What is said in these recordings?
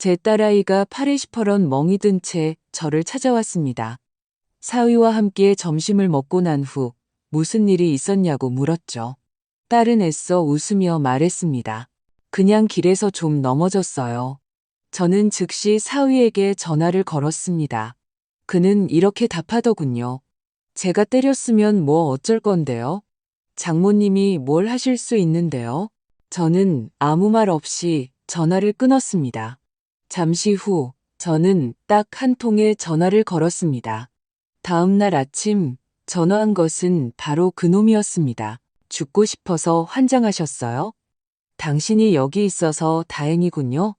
제 딸아이가 팔에 시퍼런 멍이 든 채 저를 찾아왔습니다. 사위와 함께 점심을 먹고 난 후 무슨 일이 있었냐고 물었죠. 딸은 애써 웃으며 말했습니다. 그냥 길에서 좀 넘어졌어요. 저는 즉시 사위에게 전화를 걸었습니다. 그는 이렇게 답하더군요. 제가 때렸으면 뭐 어쩔 건데요? 장모님이 뭘 하실 수 있는데요? 저는 아무 말 없이 전화를 끊었습니다. 잠시 후 저는 딱 한 통의 전화를 걸었습니다. 다음 날 아침 전화한 것은 바로 그놈이었습니다. 죽고 싶어서 환장하셨어요? 당신이 여기 있어서 다행이군요.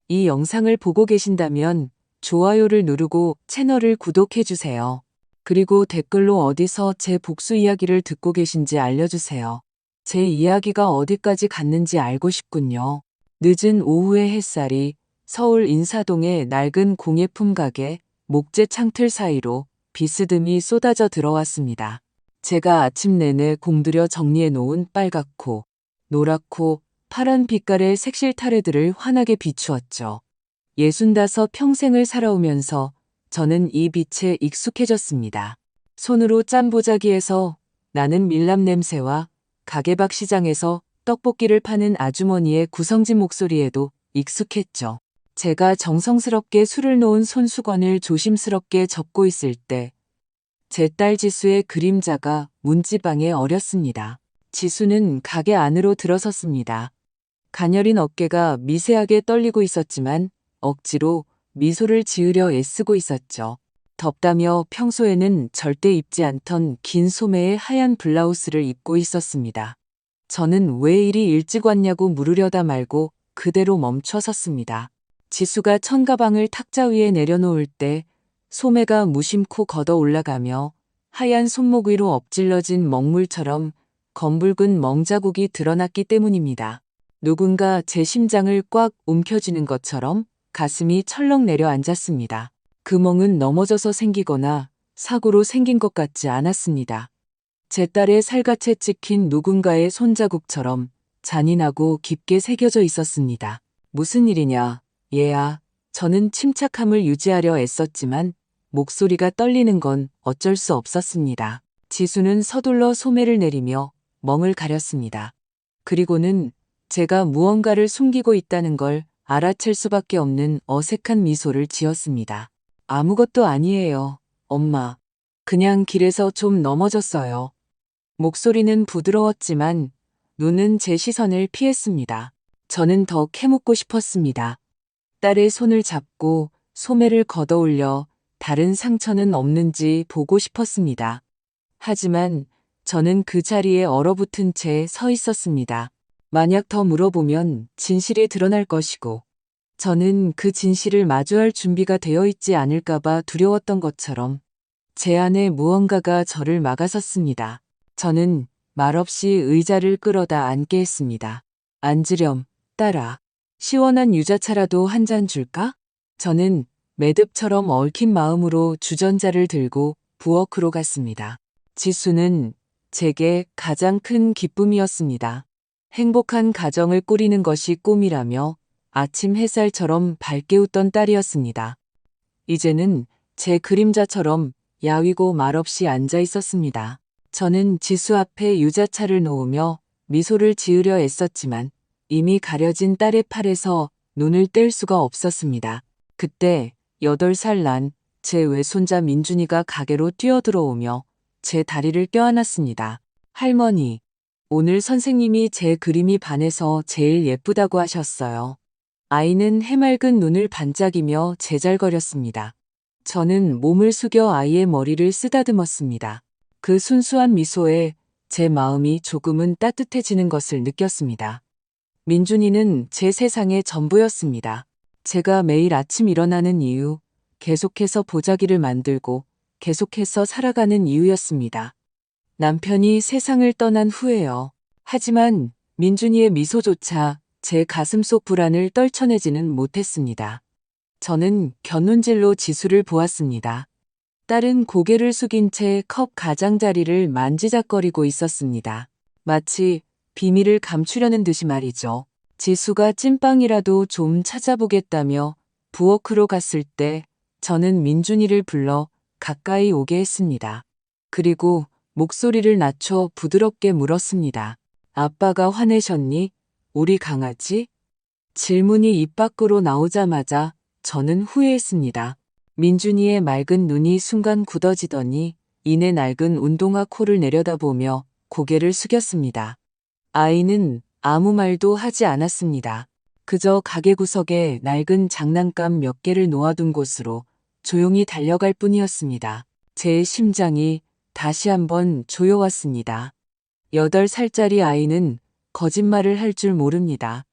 이 영상을 보고 계신다면 좋아요를 누르고 채널을 구독해주세요. 그리고 댓글로 어디서 제 복수 이야기를 듣고 계신지 알려주세요. 제 이야기가 어디까지 갔는지 알고 싶군요. 늦은 오후의 햇살이 서울 인사동의 낡은 공예품 가게 목재 창틀 사이로 비스듬히 쏟아져 들어왔습니다. 제가 아침 내내 공들여 정리해 놓은 빨갛고 노랗고 파란 빛깔의 색실 타래들을 환하게 비추었죠. 65 평생을 살아오면서 저는 이 빛에 익숙해졌습니다. 손으로 짠 보자기에서 나는 밀랍 냄새와 가게 밖 시장에서 떡볶이를 파는 아주머니의 구성진 목소리에도 익숙했죠. 제가 정성스럽게 술을 놓은 손수건을 조심스럽게 접고 있을 때 제 딸 지수의 그림자가 문지방에 어렸습니다. 지수는 가게 안으로 들어섰습니다. 가녀린 어깨가 미세하게 떨리고 있었지만 억지로 미소를 지으려 애쓰고 있었죠. 덥다며 평소에는 절대 입지 않던 긴 소매의 하얀 블라우스를 입고 있었습니다. 저는 왜 이리 일찍 왔냐고 물으려다 말고 그대로 멈춰 섰습니다. 지수가 천가방을 탁자 위에 내려놓을 때 소매가 무심코 걷어 올라가며 하얀 손목 위로 엎질러진 먹물처럼 검붉은 멍자국이 드러났기 때문입니다. 누군가 제 심장을 꽉 움켜쥐는 것처럼 가슴이 철렁 내려앉았습니다. 그 멍은 넘어져서 생기거나 사고로 생긴 것 같지 않았습니다. 제 딸의 살갗에 찍힌 누군가의 손자국처럼 잔인하고 깊게 새겨져 있었습니다. 무슨 일이냐, 얘야. 저는 침착함을 유지하려 애썼지만 목소리가 떨리는 건 어쩔 수 없었습니다. 지수는 서둘러 소매를 내리며 멍을 가렸습니다. 그리고는 제가 무언가를 숨기고 있다는 걸 알아챌 수밖에 없는 어색한 미소를 지었습니다. 아무것도 아니에요, 엄마. 그냥 길에서 좀 넘어졌어요. 목소리는 부드러웠지만 눈은 제 시선을 피했습니다. 저는 더 캐묻고 싶었습니다. 딸의 손을 잡고 소매를 걷어올려 다른 상처는 없는지 보고 싶었습니다. 하지만 저는 그 자리에 얼어붙은 채 서 있었습니다. 만약 더 물어보면 진실이 드러날 것이고 저는 그 진실을 마주할 준비가 되어 있지 않을까봐 두려웠던 것처럼 제 안에 무언가가 저를 막아섰습니다. 저는 말없이 의자를 끌어다 앉게 했습니다. 앉으렴, 딸아. 시원한 유자차라도 한 잔 줄까? 저는 매듭처럼 얽힌 마음으로 주전자를 들고 부엌으로 갔습니다. 지수는 제게 가장 큰 기쁨이었습니다. 행복한 가정을 꾸리는 것이 꿈이라며 아침 햇살처럼 밝게 웃던 딸이었습니다. 이제는 제 그림자처럼 야위고 말없이 앉아 있었습니다. 저는 지수 앞에 유자차를 놓으며 미소를 지으려 애썼지만 이미 가려진 딸의 팔에서 눈을 뗄 수가 없었습니다. 그때 8살 난 제 외손자 민준이가 가게로 뛰어들어오며 제 다리를 껴안았습니다. 할머니, 오늘 선생님이 제 그림이 반에서 제일 예쁘다고 하셨어요. 아이는 해맑은 눈을 반짝이며 제잘거렸습니다. 저는 몸을 숙여 아이의 머리를 쓰다듬었습니다. 그 순수한 미소에 제 마음이 조금은 따뜻해지는 것을 느꼈습니다. 민준이는 제 세상의 전부였습니다. 제가 매일 아침 일어나는 이유, 계속해서 보자기를 만들고 계속해서 살아가는 이유였습니다. 남편이 세상을 떠난 후에요. 하지만 민준이의 미소조차 제 가슴속 불안을 떨쳐내지는 못했습니다. 저는 곁눈질로 지수를 보았습니다. 딸은 고개를 숙인 채 컵 가장자리를 만지작거리고 있었습니다. 마치 비밀을 감추려는 듯이 말이죠. 지수가 찐빵이라도 좀 찾아보겠다며 부엌으로 갔을 때 저는 민준이를 불러 가까이 오게 했습니다. 그리고 목소리를 낮춰 부드럽게 물었습니다. 아빠가 화내셨니? 우리 강아지? 질문이 입 밖으로 나오자마자 저는 후회했습니다. 민준이의 맑은 눈이 순간 굳어지더니 이내 낡은 운동화 코를 내려다보며 고개를 숙였습니다. 아이는 아무 말도 하지 않았습니다. 그저 가게 구석에 낡은 장난감 몇 개를 놓아둔 곳으로 조용히 달려갈 뿐이었습니다. 제 심장이 다시 한번 조여왔습니다. 8살짜리 아이는 거짓말을 할 줄 모릅니다.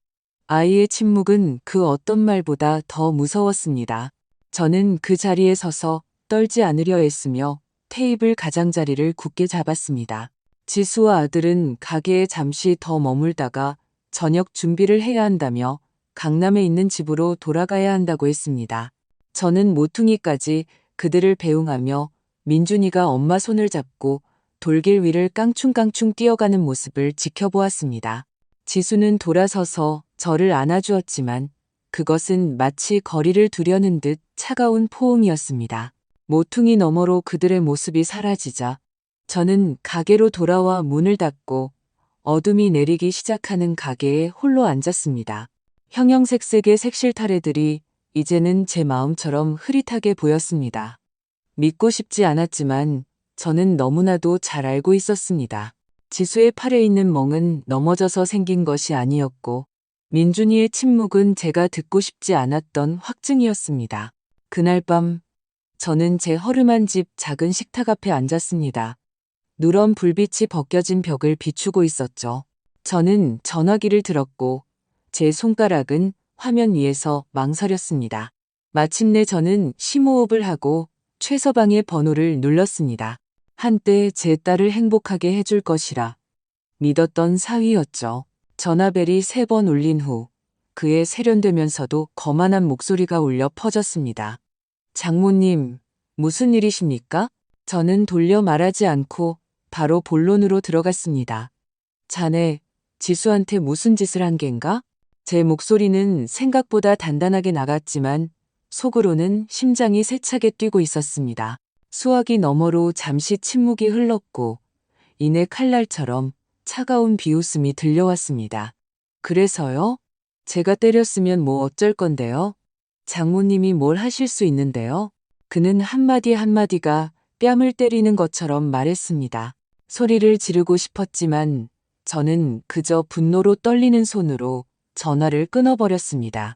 아이의 침묵은 그 어떤 말보다 더 무서웠습니다. 저는 그 자리에 서서 떨지 않으려 했으며 테이블 가장자리를 굳게 잡았습니다. 지수와 아들은 가게에 잠시 더 머물다가 저녁 준비를 해야 한다며 강남에 있는 집으로 돌아가야 한다고 했습니다. 저는 모퉁이까지 그들을 배웅하며 민준이가 엄마 손을 잡고 돌길 위를 깡충깡충 뛰어가는 모습을 지켜보았습니다. 지수는 돌아서서 저를 안아주었지만 그것은 마치 거리를 두려는 듯 차가운 포옹이었습니다. 모퉁이 너머로 그들의 모습이 사라지자 저는 가게로 돌아와 문을 닫고 어둠이 내리기 시작하는 가게에 홀로 앉았습니다. 형형색색의 색실 타래들이 이제는 제 마음처럼 흐릿하게 보였습니다. 믿고 싶지 않았지만 저는 너무나도 잘 알고 있었습니다. 지수의 팔에 있는 멍은 넘어져서 생긴 것이 아니었고 민준이의 침묵은 제가 듣고 싶지 않았던 확증이었습니다. 그날 밤 저는 제 허름한 집 작은 식탁 앞에 앉았습니다. 누런 불빛이 벗겨진 벽을 비추고 있었죠. 저는 전화기를 들었고 제 손가락은 화면 위에서 망설였습니다. 마침내 저는 심호흡을 하고 최서방의 번호를 눌렀습니다. 한때 제 딸을 행복하게 해줄 것이라 믿었던 사위였죠. 전화벨이 3번 울린 후 그의 세련되면서도 거만한 목소리가 울려 퍼졌습니다. 장모님, 무슨 일이십니까? 저는 돌려 말하지 않고 바로 본론으로 들어갔습니다. 자네, 지수한테 무슨 짓을 한 겐가? 제 목소리는 생각보다 단단하게 나갔지만 속으로는 심장이 세차게 뛰고 있었습니다. 수화기 너머로 잠시 침묵이 흘렀고 이내 칼날처럼 차가운 비웃음이 들려왔습니다. 그래서요? 제가 때렸으면 뭐 어쩔 건데요? 장모님이 뭘 하실 수 있는데요? 그는 한마디 한마디가 뺨을 때리는 것처럼 말했습니다. 소리를 지르고 싶었지만 저는 그저 분노로 떨리는 손으로 전화를 끊어버렸습니다.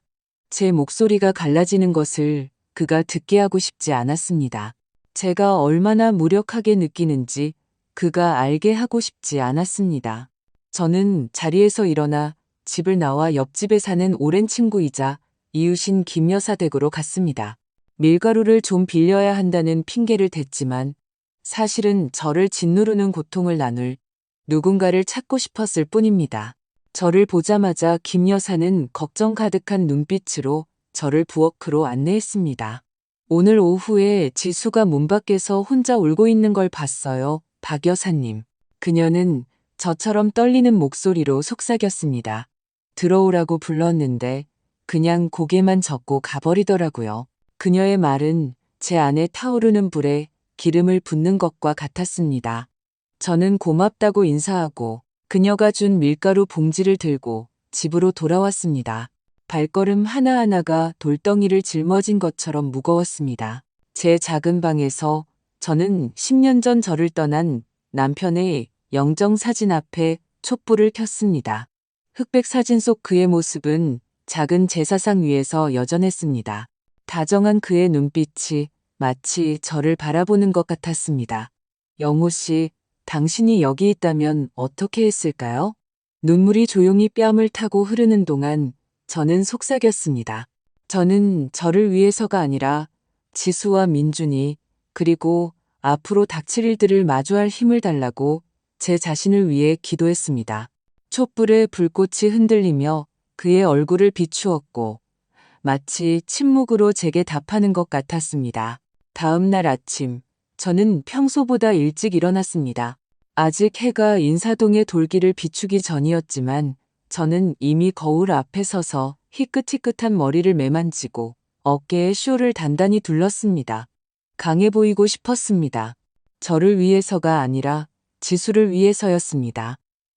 제 목소리가 갈라지는 것을 그가 듣게 하고 싶지 않았습니다. 제가 얼마나 무력하게 느끼는지 그가 알게 하고 싶지 않았습니다. 저는 자리에서 일어나 집을 나와 옆집에 사는 오랜 친구이자 이웃인 김 여사 댁으로 갔습니다. 밀가루를 좀 빌려야 한다는 핑계를 댔지만 사실은 저를 짓누르는 고통을 나눌 누군가를 찾고 싶었을 뿐입니다. 저를 보자마자 김 여사는 걱정 가득한 눈빛으로 저를 부엌으로 안내했습니다. 오늘 오후에 지수가 문 밖에서 혼자 울고 있는 걸 봤어요, 박 여사님. 그녀는 저처럼 떨리는 목소리로 속삭였습니다. 들어오라고 불렀는데 그냥 고개만 젓고 가버리더라고요. 그녀의 말은 제 안에 타오르는 불에 기름을 붓는 것과 같았습니다. 저는 고맙다고 인사하고 그녀가 준 밀가루 봉지를 들고 집으로 돌아왔습니다. 발걸음 하나하나가 돌덩이를 짊어진 것처럼 무거웠습니다. 제 작은 방에서 저는 10년 전 저를 떠난 남편의 영정사진 앞에 촛불을 켰습니다. 흑백 사진 속 그의 모습은 작은 제사상 위에서 여전했습니다. 다정한 그의 눈빛이 마치 저를 바라보는 것 같았습니다. 영호 씨, 당신이 여기 있다면 어떻게 했을까요? 눈물이 조용히 뺨을 타고 흐르는 동안 저는 속삭였습니다. 저는 저를 위해서가 아니라 지수와 민준이 그리고 앞으로 닥칠 일들을 마주할 힘을 달라고 제 자신을 위해 기도했습니다. 촛불의 불꽃이 흔들리며 그의 얼굴을 비추었고 마치 침묵으로 제게 답하는 것 같았습니다. 다음 날 아침, 저는 평소보다 일찍 일어났습니다. 아직 해가 인사동의 돌길을 비추기 전이었지만 저는 이미 거울 앞에 서서 희끗희끗한 머리를 매만지고 어깨에 쇼를 단단히 둘렀습니다. 강해 보이고 싶었습니다. 저를 위해서가 아니라 지수를 위해서였습니다.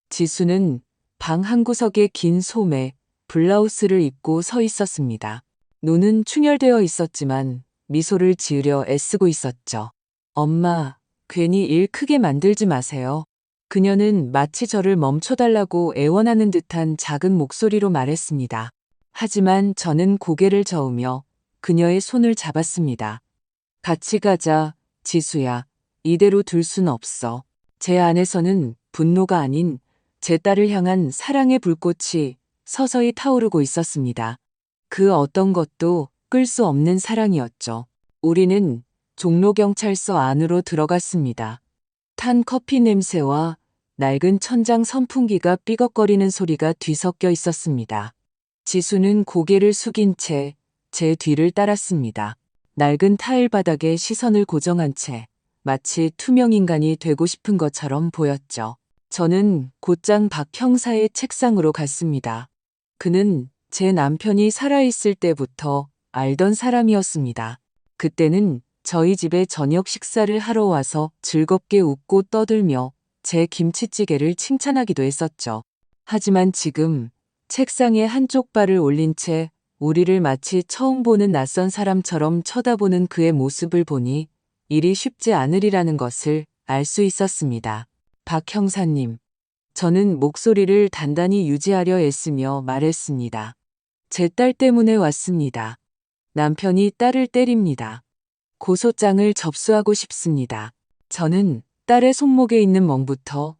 지수는 방 한구석에 긴 소매, 블라우스를 입고 서 있었습니다. 눈은 충혈되어 있었지만 미소를 지으려 애쓰고 있었죠. 엄마, 괜히 일 크게 만들지 마세요. 그녀는 마치 저를 멈춰달라고 애원하는 듯한 작은 목소리로 말했습니다. 하지만 저는 고개를 저으며 그녀의 손을 잡았습니다. 같이 가자, 지수야. 이대로 둘 순 없어. 제 안에서는 분노가 아닌 제 딸을 향한 사랑의 불꽃이 서서히 타오르고 있었습니다. 그 어떤 것도 끌 수 없는 사랑이었죠. 우리는 종로경찰서 안으로 들어갔습니다. 탄 커피 냄새와 낡은 천장 선풍기가 삐걱거리는 소리가 뒤섞여 있었습니다. 지수는 고개를 숙인 채 제 뒤를 따랐습니다. 낡은 타일 바닥에 시선을 고정한 채 마치 투명 인간이 되고 싶은 것처럼 보였죠. 저는 곧장 박 형사의 책상으로 갔습니다. 그는 제 남편이 살아있을 때부터 알던 사람이었습니다. 그때는 저희 집에 저녁 식사를 하러 와서 즐겁게 웃고 떠들며 제 김치찌개를 칭찬하기도 했었죠. 하지만 지금 책상에 한쪽 발을 올린 채 우리를 마치 처음 보는 낯선 사람처럼 쳐다보는 그의 모습을 보니 일이 쉽지 않으리라는 것을 알 수 있었습니다. 박 형사님, 저는 목소리를 단단히 유지하려 애쓰며 말했습니다. 제 딸 때문에 왔습니다. 남편이 딸을 때립니다. 고소장을 접수하고 싶습니다. 저는 딸의 손목에 있는 멍부터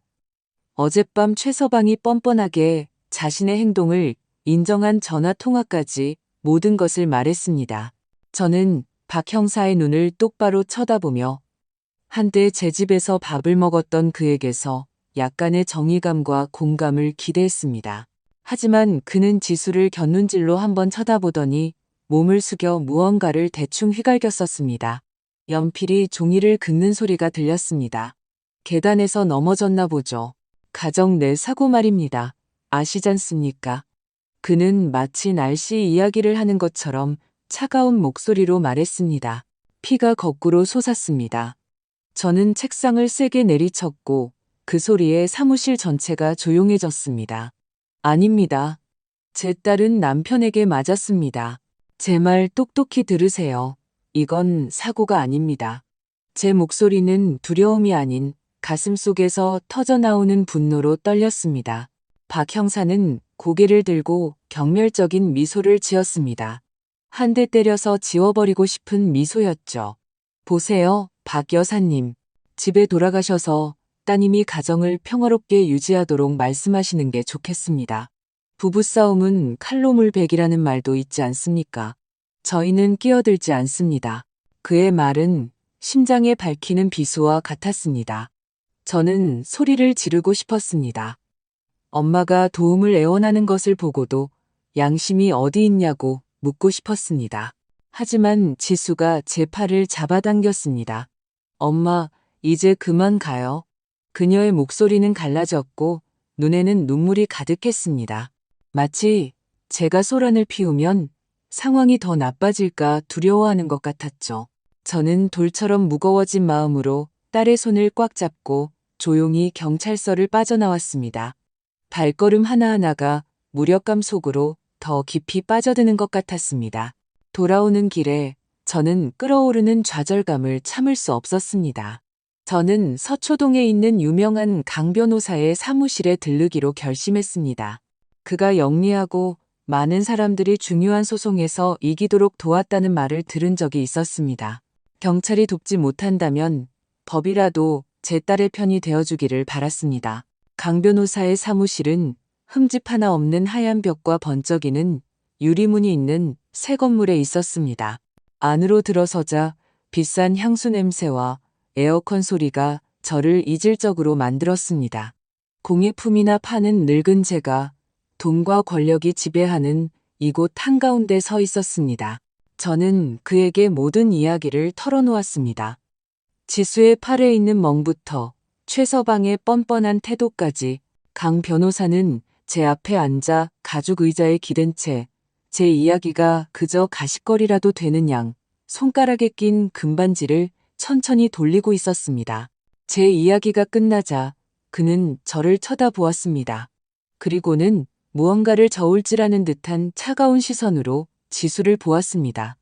어젯밤 최서방이 뻔뻔하게 자신의 행동을 인정한 전화 통화까지 모든 것을 말했습니다. 저는 박 형사의 눈을 똑바로 쳐다보며 한때 제 집에서 밥을 먹었던 그에게서 약간의 정의감과 공감을 기대했습니다. 하지만 그는 지수를 곁눈질로 한번 쳐다보더니 몸을 숙여 무언가를 대충 휘갈겼었습니다. 연필이 종이를 긋는 소리가 들렸습니다. 계단에서 넘어졌나 보죠. 가정 내 사고 말입니다. 아시잖습니까? 그는 마치 날씨 이야기를 하는 것처럼 차가운 목소리로 말했습니다. 피가 거꾸로 솟았습니다. 저는 책상을 세게 내리쳤고 그 소리에 사무실 전체가 조용해졌습니다. 아닙니다. 제 딸은 남편에게 맞았습니다. 제 말 똑똑히 들으세요. 이건 사고가 아닙니다. 제 목소리는 두려움이 아닌 가슴 속에서 터져나오는 분노로 떨렸습니다. 박 형사는 고개를 들고 경멸적인 미소를 지었습니다. 한 대 때려서 지워버리고 싶은 미소였죠. 보세요, 박 여사님. 집에 돌아가셔서 따님이 가정을 평화롭게 유지하도록 말씀하시는 게 좋겠습니다. 부부싸움은 칼로 물베기라는 말도 있지 않습니까? 저희는 끼어들지 않습니다. 그의 말은 심장에 밝히는 비수와 같았습니다. 저는 소리를 지르고 싶었습니다. 엄마가 도움을 애원하는 것을 보고도 양심이 어디 있냐고 묻고 싶었습니다. 하지만 지수가 제 팔을 잡아당겼습니다. 엄마, 이제 그만 가요. 그녀의 목소리는 갈라졌고 눈에는 눈물이 가득했습니다. 마치 제가 소란을 피우면 상황이 더 나빠질까 두려워하는 것 같았죠. 저는 돌처럼 무거워진 마음으로 딸의 손을 꽉 잡고 조용히 경찰서를 빠져나왔습니다. 발걸음 하나하나가 무력감 속으로 더 깊이 빠져드는 것 같았습니다. 돌아오는 길에 저는 끓어오르는 좌절감을 참을 수 없었습니다. 저는 서초동에 있는 유명한 강 변호사의 사무실에 들르기로 결심했습니다. 그가 영리하고 많은 사람들이 중요한 소송에서 이기도록 도왔다는 말을 들은 적이 있었습니다. 경찰이 돕지 못한다면 법이라도 제 딸의 편이 되어주기를 바랐습니다. 강 변호사의 사무실은 흠집 하나 없는 하얀 벽과 번쩍이는 유리문이 있는 새 건물에 있었습니다. 안으로 들어서자 비싼 향수 냄새와 에어컨 소리가 저를 이질적으로 만들었습니다. 공예품이나 파는 늙은 제가 돈과 권력이 지배하는 이곳 한가운데 서 있었습니다. 저는 그에게 모든 이야기를 털어놓았습니다. 지수의 팔에 있는 멍부터 최서방의 뻔뻔한 태도까지 강 변호사는 제 앞에 앉아 가죽 의자에 기댄 채 제 이야기가 그저 가십거리라도 되는 양 손가락에 낀 금반지를 천천히 돌리고 있었습니다. 제 이야기가 끝나자 그는 저를 쳐다보았습니다. 그리고는 무언가를 저울질하는 듯한 차가운 시선으로 지수를 보았습니다.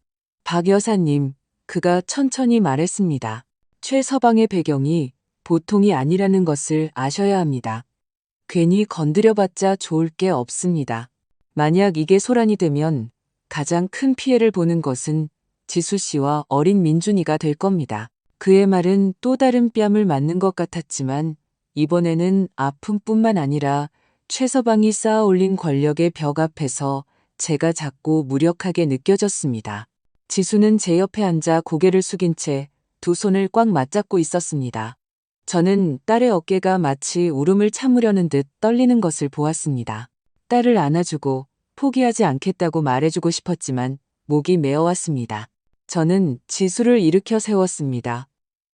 박 여사님, 그가 천천히 말했습니다. 최서방의 배경이 보통이 아니라는 것을 아셔야 합니다. 괜히 건드려봤자 좋을 게 없습니다. 만약 이게 소란이 되면 가장 큰 피해를 보는 것은 지수 씨와 어린 민준이가 될 겁니다. 그의 말은 또 다른 뺨을 맞는 것 같았지만 이번에는 아픔뿐만 아니라 최서방이 쌓아 올린 권력의 벽 앞에서 제가 작고 무력하게 느껴졌습니다. 지수는 제 옆에 앉아 고개를 숙인 채 두 손을 꽉 맞잡고 있었습니다. 저는 딸의 어깨가 마치 울음을 참으려는 듯 떨리는 것을 보았습니다. 딸을 안아주고 포기하지 않겠다고 말해주고 싶었지만 목이 메어왔습니다. 저는 지수를 일으켜 세웠습니다.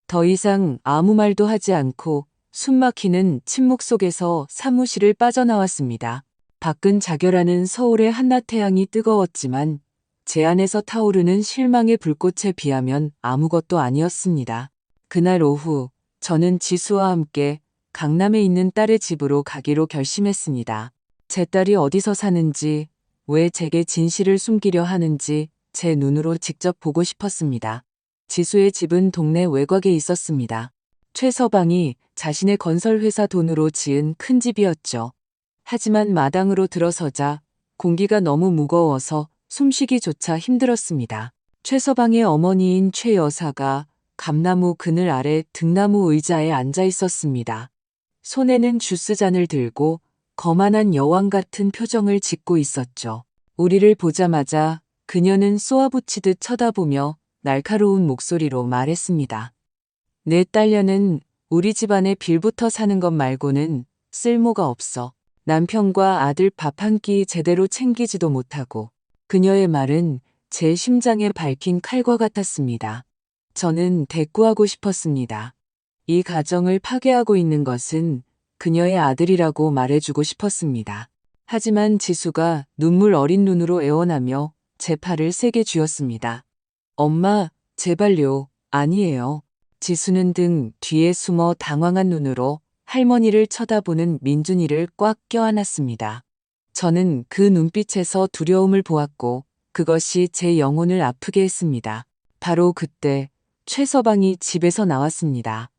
더 이상 아무 말도 하지 않고 숨막히는 침묵 속에서 사무실을 빠져나왔습니다. 밖은 자결하는 서울의 한낮 태양이 뜨거웠지만 제 안에서 타오르는 실망의 불꽃에 비하면 아무것도 아니었습니다. 그날 오후 저는 지수와 함께 강남에 있는 딸의 집으로 가기로 결심했습니다. 제 딸이 어디서 사는지, 왜 제게 진실을 숨기려 하는지 제 눈으로 직접 보고 싶었습니다. 지수의 집은 동네 외곽에 있었습니다. 최서방이 자신의 건설회사 돈으로 지은 큰 집이었죠. 하지만 마당으로 들어서자 공기가 너무 무거워서 숨쉬기조차 힘들었습니다. 최서방의 어머니인 최 여사가 감나무 그늘 아래 등나무 의자에 앉아 있었습니다. 손에는 주스잔을 들고 거만한 여왕 같은 표정을 짓고 있었죠. 우리를 보자마자 그녀는 쏘아붙이듯 쳐다보며 날카로운 목소리로 말했습니다. 내 딸녀는 우리 집안에 빌부터 사는 것 말고는 쓸모가 없어. 남편과 아들 밥 한 끼 제대로 챙기지도 못하고. 그녀의 말은 제 심장에 밝힌 칼과 같았습니다. 저는 대꾸하고 싶었습니다. 이 가정을 파괴하고 있는 것은 그녀의 아들이라고 말해주고 싶었습니다. 하지만 지수가 눈물 어린 눈으로 애원하며 제 팔을 세게 쥐었습니다. 엄마, 제발요. 아니에요. 지수는 등 뒤에 숨어 당황한 눈으로 할머니를 쳐다보는 민준이를 꽉 껴안았습니다. 저는 그 눈빛에서 두려움을 보았고 그것이 제 영혼을 아프게 했습니다. 바로 그때 최서방이 집에서 나왔습니다.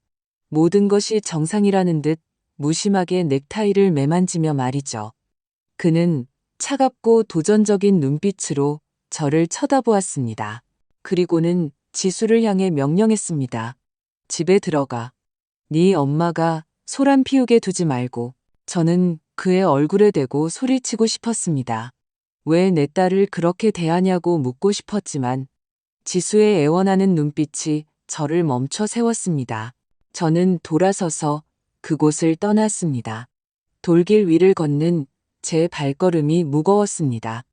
모든 것이 정상이라는 듯 무심하게 넥타이를 매만지며 말이죠. 그는 차갑고 도전적인 눈빛으로 저를 쳐다보았습니다. 그리고는 지수를 향해 명령했습니다. 집에 들어가. 네 엄마가 소란 피우게 두지 말고. 저는 그의 얼굴에 대고 소리치고 싶었습니다. 왜 내 딸을 그렇게 대하냐고 묻고 싶었지만 지수의 애원하는 눈빛이 저를 멈춰 세웠습니다. 저는 돌아서서 그곳을 떠났습니다. 돌길 위를 걷는 제 발걸음이 무거웠습니다.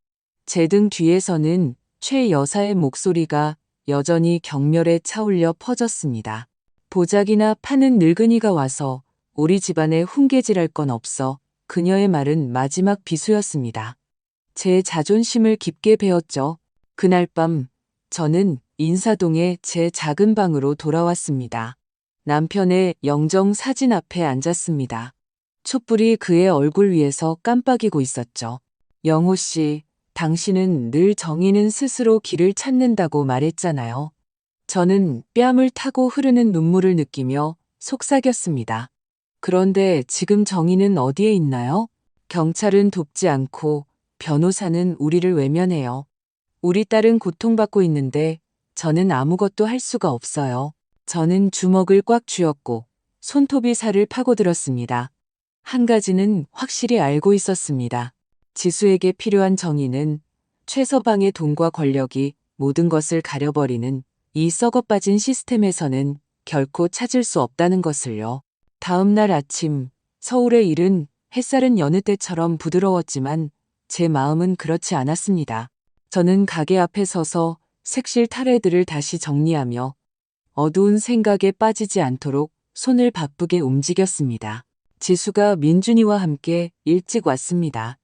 제 등 뒤에서는 최 여사의 목소리가 여전히 경멸에 차올려 퍼졌습니다. 보자기나 파는 늙은이가 와서 우리 집안에 훈계질할 건 없어. 그녀의 말은 마지막 비수였습니다. 제 자존심을 깊게 베었죠. 그날 밤 저는 인사동의 제 작은 방으로 돌아왔습니다. 남편의 영정 사진 앞에 앉았습니다. 촛불이 그의 얼굴 위에서 깜빡이고 있었죠. 영호 씨, 당신은 늘 정의는 스스로 길을 찾는다고 말했잖아요. 저는 뺨을 타고 흐르는 눈물을 느끼며 속삭였습니다. 그런데 지금 정의는 어디에 있나요? 경찰은 돕지 않고 변호사는 우리를 외면해요. 우리 딸은 고통받고 있는데 저는 아무것도 할 수가 없어요. 저는 주먹을 꽉 쥐었고 손톱이 살을 파고들었습니다. 한 가지는 확실히 알고 있었습니다. 지수에게 필요한 정의는 최서방의 돈과 권력이 모든 것을 가려버리는 이 썩어빠진 시스템에서는 결코 찾을 수 없다는 것을요. 다음 날 아침 서울의 일은 햇살은 여느 때처럼 부드러웠지만 제 마음은 그렇지 않았습니다. 저는 가게 앞에 서서 색실 타래들을 다시 정리하며 어두운 생각에 빠지지 않도록 손을 바쁘게 움직였습니다. 지수가 민준이와 함께 일찍 왔습니다.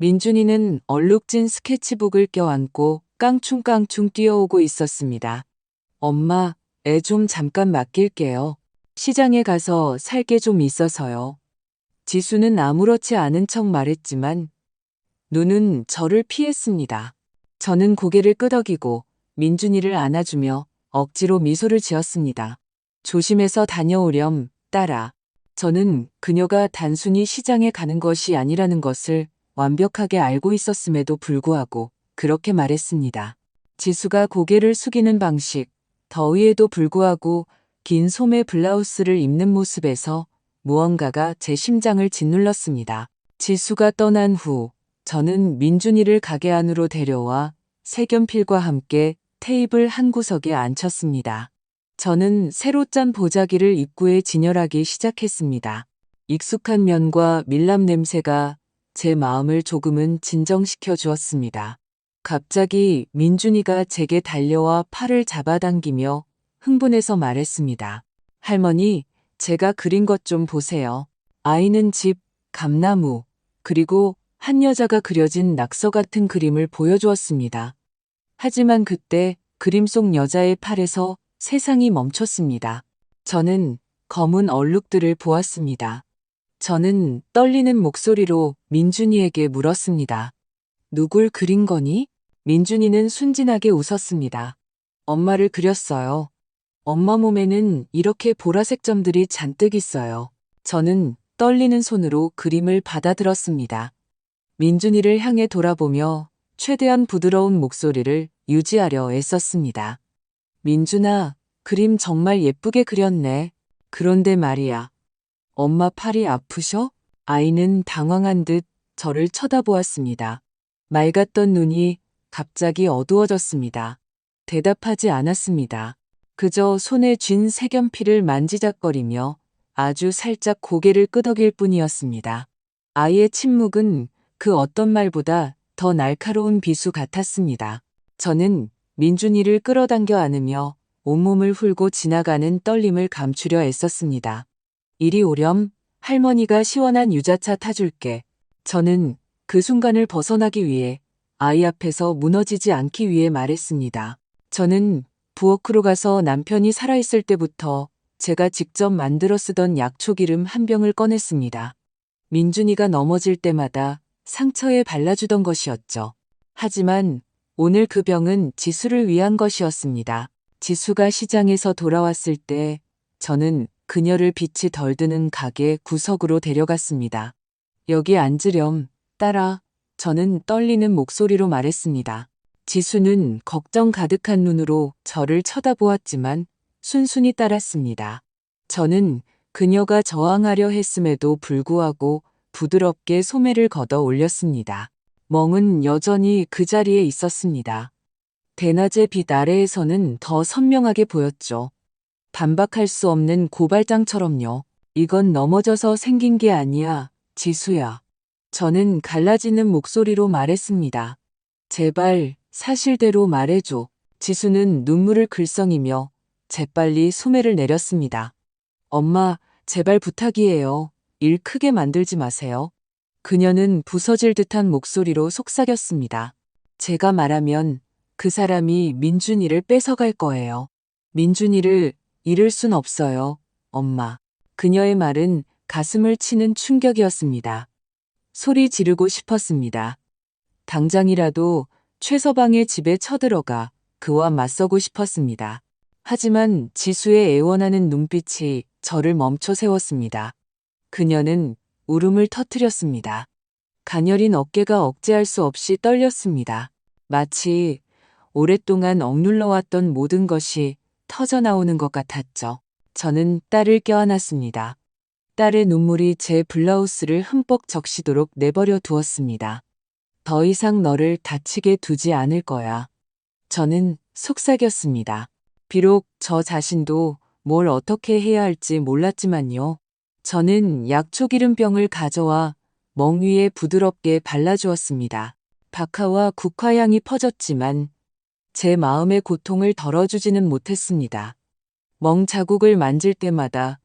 민준이는 얼룩진 스케치북을 껴안고 깡충깡충 뛰어오고 있었습니다. 엄마, 애 좀 잠깐 맡길게요. 시장에 가서 살 게 좀 있어서요. 지수는 아무렇지 않은 척 말했지만 눈은 저를 피했습니다. 저는 고개를 끄덕이고 민준이를 안아주며 억지로 미소를 지었습니다. 조심해서 다녀오렴, 딸아. 저는 그녀가 단순히 시장에 가는 것이 아니라는 것을 완벽하게 알고 있었음에도 불구하고 그렇게 말했습니다. 지수가 고개를 숙이는 방식, 더위에도 불구하고 긴 소매 블라우스를 입는 모습에서 무언가가 제 심장을 짓눌렀습니다. 지수가 떠난 후 저는 민준이를 가게 안으로 데려와 색연필과 함께 테이블 한 구석에 앉혔습니다. 저는 새로 짠 보자기를 입구에 진열하기 시작했습니다. 익숙한 면과 밀랍 냄새가 제 마음을 조금은 진정시켜 주었습니다. 갑자기 민준이가 제게 달려와 팔을 잡아당기며 흥분해서 말했습니다. 할머니, 제가 그린 것 좀 보세요. 아이는 집, 감나무, 그리고 한 여자가 그려진 낙서 같은 그림을 보여주었습니다. 하지만 그때 그림 속 여자의 팔에서 세상이 멈췄습니다. 저는 검은 얼룩들을 보았습니다. 저는 떨리는 목소리로 민준이에게 물었습니다. 누굴 그린 거니? 민준이는 순진하게 웃었습니다. 엄마를 그렸어요. 엄마 몸에는 이렇게 보라색 점들이 잔뜩 있어요. 저는 떨리는 손으로 그림을 받아들었습니다. 민준이를 향해 돌아보며 최대한 부드러운 목소리를 유지하려 애썼습니다. 민준아, 그림 정말 예쁘게 그렸네. 그런데 말이야. 엄마 팔이 아프셔? 아이는 당황한 듯 저를 쳐다보았습니다. 맑았던 눈이 갑자기 어두워졌습니다. 대답하지 않았습니다. 그저 손에 쥔 색연필을 만지작거리며 아주 살짝 고개를 끄덕일 뿐이었습니다. 아이의 침묵은 그 어떤 말보다 더 날카로운 비수 같았습니다. 저는 민준이를 끌어당겨 안으며 온몸을 훑고 지나가는 떨림을 감추려 애썼습니다. 이리 오렴, 할머니가 시원한 유자차 타줄게. 저는 그 순간을 벗어나기 위해 아이 앞에서 무너지지 않기 위해 말했습니다. 저는 부엌으로 가서 남편이 살아있을 때부터 제가 직접 만들어 쓰던 약초기름 한 병을 꺼냈습니다. 민준이가 넘어질 때마다 상처에 발라주던 것이었죠. 하지만 오늘 그 병은 지수를 위한 것이었습니다. 지수가 시장에서 돌아왔을 때 저는 그녀를 빛이 덜 드는 가게 구석으로 데려갔습니다. 여기 앉으렴, 딸아. 저는 떨리는 목소리로 말했습니다. 지수는 걱정 가득한 눈으로 저를 쳐다보았지만 순순히 따랐습니다. 저는 그녀가 저항하려 했음에도 불구하고 부드럽게 소매를 걷어 올렸습니다. 멍은 여전히 그 자리에 있었습니다. 대낮의 빛 아래에서는 더 선명하게 보였죠. 반박할 수 없는 고발장처럼요. 이건 넘어져서 생긴 게 아니야, 지수야. 저는 갈라지는 목소리로 말했습니다. 제발 사실대로 말해줘. 지수는 눈물을 글썽이며 재빨리 소매를 내렸습니다. 엄마, 제발 부탁이에요. 일 크게 만들지 마세요. 그녀는 부서질 듯한 목소리로 속삭였습니다. 제가 말하면 그 사람이 민준이를 뺏어갈 거예요. 민준이를 잃을 순 없어요, 엄마. 그녀의 말은 가슴을 치는 충격이었습니다. 소리 지르고 싶었습니다. 당장이라도 최서방의 집에 쳐들어가 그와 맞서고 싶었습니다. 하지만 지수의 애원하는 눈빛이 저를 멈춰 세웠습니다. 그녀는 울음을 터뜨렸습니다. 가녀린 어깨가 억제할 수 없이 떨렸습니다. 마치 오랫동안 억눌러왔던 모든 것이 터져나오는 것 같았죠. 저는 딸을 껴안았습니다. 딸의 눈물이 제 블라우스를 흠뻑 적시도록 내버려 두었습니다. 더 이상 너를 다치게 두지 않을 거야. 저는 속삭였습니다. 비록 저 자신도 뭘 어떻게 해야 할지 몰랐지만요. 저는 약초기름병을 가져와 멍 위에 부드럽게 발라주었습니다. 박하와 국화향이 퍼졌지만 제 마음의 고통을 덜어주지는 못했습니다. 멍 자국을 만질 때마다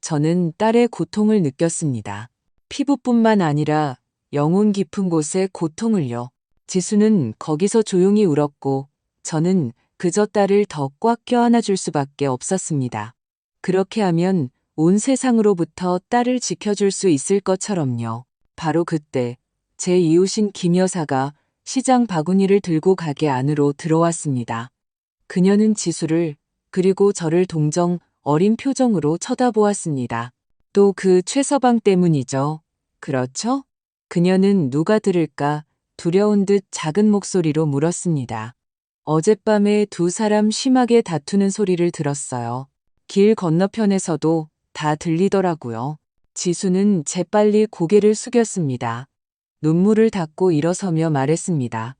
저는 딸의 고통을 느꼈습니다. 피부뿐만 아니라 영혼 깊은 곳에 고통을요. 지수는 거기서 조용히 울었고 저는 그저 딸을 더 꽉 껴안아줄 수밖에 없었습니다. 그렇게 하면 온 세상으로부터 딸을 지켜줄 수 있을 것처럼요. 바로 그때 제 이웃인 김 여사가 시장 바구니를 들고 가게 안으로 들어왔습니다. 그녀는 지수를 그리고 저를 동정 어린 표정으로 쳐다보았습니다. 또 그 최서방 때문이죠. 그렇죠? 그녀는 누가 들을까 두려운 듯 작은 목소리로 물었습니다. 어젯밤에 두 사람 심하게 다투는 소리를 들었어요. 길 건너편에서도 다 들리더라고요. 지수는 재빨리 고개를 숙였습니다. 눈물을 닦고 일어서며 말했습니다.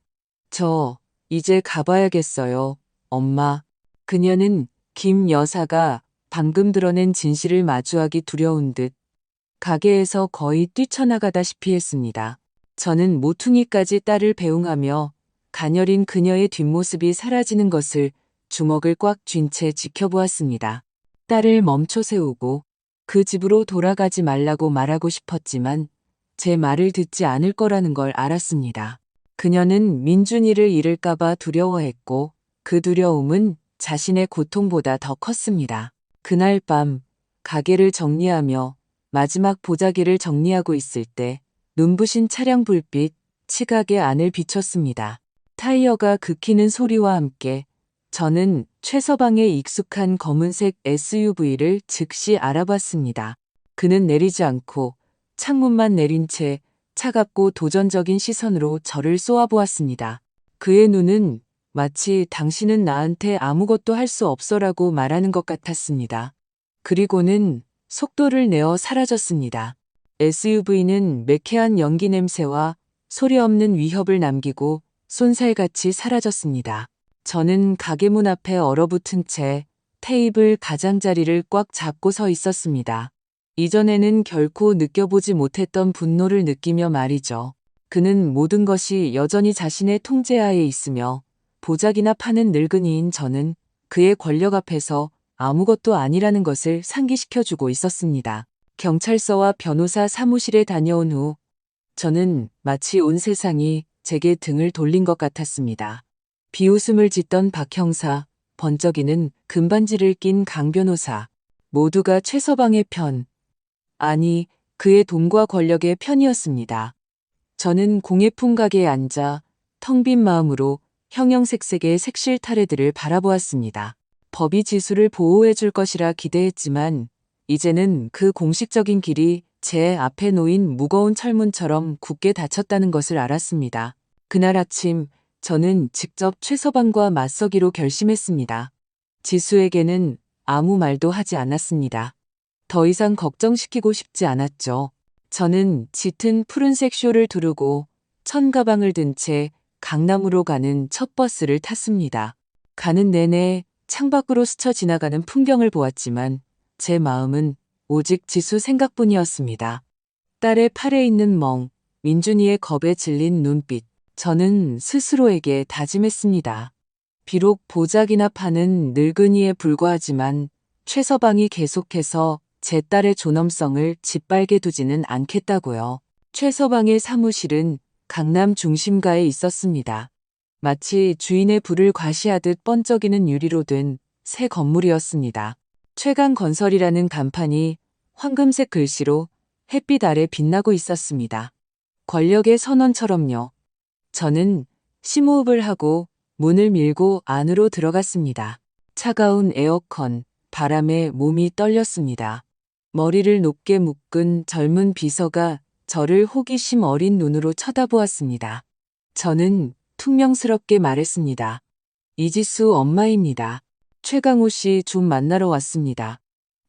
저 이제 가봐야겠어요, 엄마. 그녀는 김 여사가 방금 드러낸 진실을 마주하기 두려운 듯 가게에서 거의 뛰쳐나가다시피 했습니다. 저는 모퉁이까지 딸을 배웅하며 가녀린 그녀의 뒷모습이 사라지는 것을 주먹을 꽉 쥔 채 지켜보았습니다. 딸을 멈춰 세우고 그 집으로 돌아가지 말라고 말하고 싶었지만 제 말을 듣지 않을 거라는 걸 알았습니다. 그녀는 민준이를 잃을까봐 두려워했고 그 두려움은 자신의 고통보다 더 컸습니다. 그날 밤 가게를 정리하며 마지막 보자기를 정리하고 있을 때 눈부신 차량 불빛 치각의 안을 비췄습니다. 타이어가 긁히는 소리와 함께 저는 최서방의 익숙한 검은색 SUV를 즉시 알아봤습니다. 그는 내리지 않고 창문만 내린 채 차갑고 도전적인 시선으로 저를 쏘아보았습니다. 그의 눈은 마치 당신은 나한테 아무것도 할 수 없어라고 말하는 것 같았습니다. 그리고는 속도를 내어 사라졌습니다. SUV는 매캐한 연기 냄새와 소리 없는 위협을 남기고 쏜살같이 사라졌습니다. 저는 가게 문 앞에 얼어붙은 채 테이블 가장자리를 꽉 잡고 서 있었습니다. 이전에는 결코 느껴보지 못했던 분노를 느끼며 말이죠. 그는 모든 것이 여전히 자신의 통제하에 있으며 보자기나 파는 늙은이인 저는 그의 권력 앞에서 아무것도 아니라는 것을 상기시켜주고 있었습니다. 경찰서와 변호사 사무실에 다녀온 후 저는 마치 온 세상이 제게 등을 돌린 것 같았습니다. 비웃음을 짓던 박 형사, 번쩍이는 금반지를 낀 강 변호사, 모두가 최서방의 편, 아니 그의 돈과 권력의 편이었습니다. 저는 공예품 가게에 앉아 텅 빈 마음으로 형형색색의 색실 타래들을 바라보았습니다. 법이 지수를 보호해 줄 것이라 기대했지만 이제는 그 공식적인 길이 제 앞에 놓인 무거운 철문처럼 굳게 닫혔다는 것을 알았습니다. 그날 아침 저는 직접 최서방과 맞서기로 결심했습니다. 지수에게는 아무 말도 하지 않았습니다. 더 이상 걱정시키고 싶지 않았죠. 저는 짙은 푸른색 쇼를 두르고 천가방을 든 채 강남으로 가는 첫 버스를 탔습니다. 가는 내내 창밖으로 스쳐 지나가는 풍경을 보았지만 제 마음은 오직 지수 생각뿐이었습니다. 딸의 팔에 있는 멍, 민준이의 겁에 질린 눈빛, 저는 스스로에게 다짐했습니다. 비록 보자기나 파는 늙은이에 불과하지만 최서방이 계속해서 제 딸의 존엄성을 짓밟게 두지는 않겠다고요. 최서방의 사무실은 강남 중심가에 있었습니다. 마치 주인의 부를 과시하듯 번쩍이는 유리로 된 새 건물이었습니다. 최강건설이라는 간판이 황금색 글씨로 햇빛 아래 빛나고 있었습니다. 권력의 선언처럼요. 저는 심호흡을 하고 문을 밀고 안으로 들어갔습니다. 차가운 에어컨, 바람에 몸이 떨렸습니다. 머리를 높게 묶은 젊은 비서가 저를 호기심 어린 눈으로 쳐다보았습니다. 저는 퉁명스럽게 말했습니다. 이지수 엄마입니다. 최강호 씨 좀 만나러 왔습니다.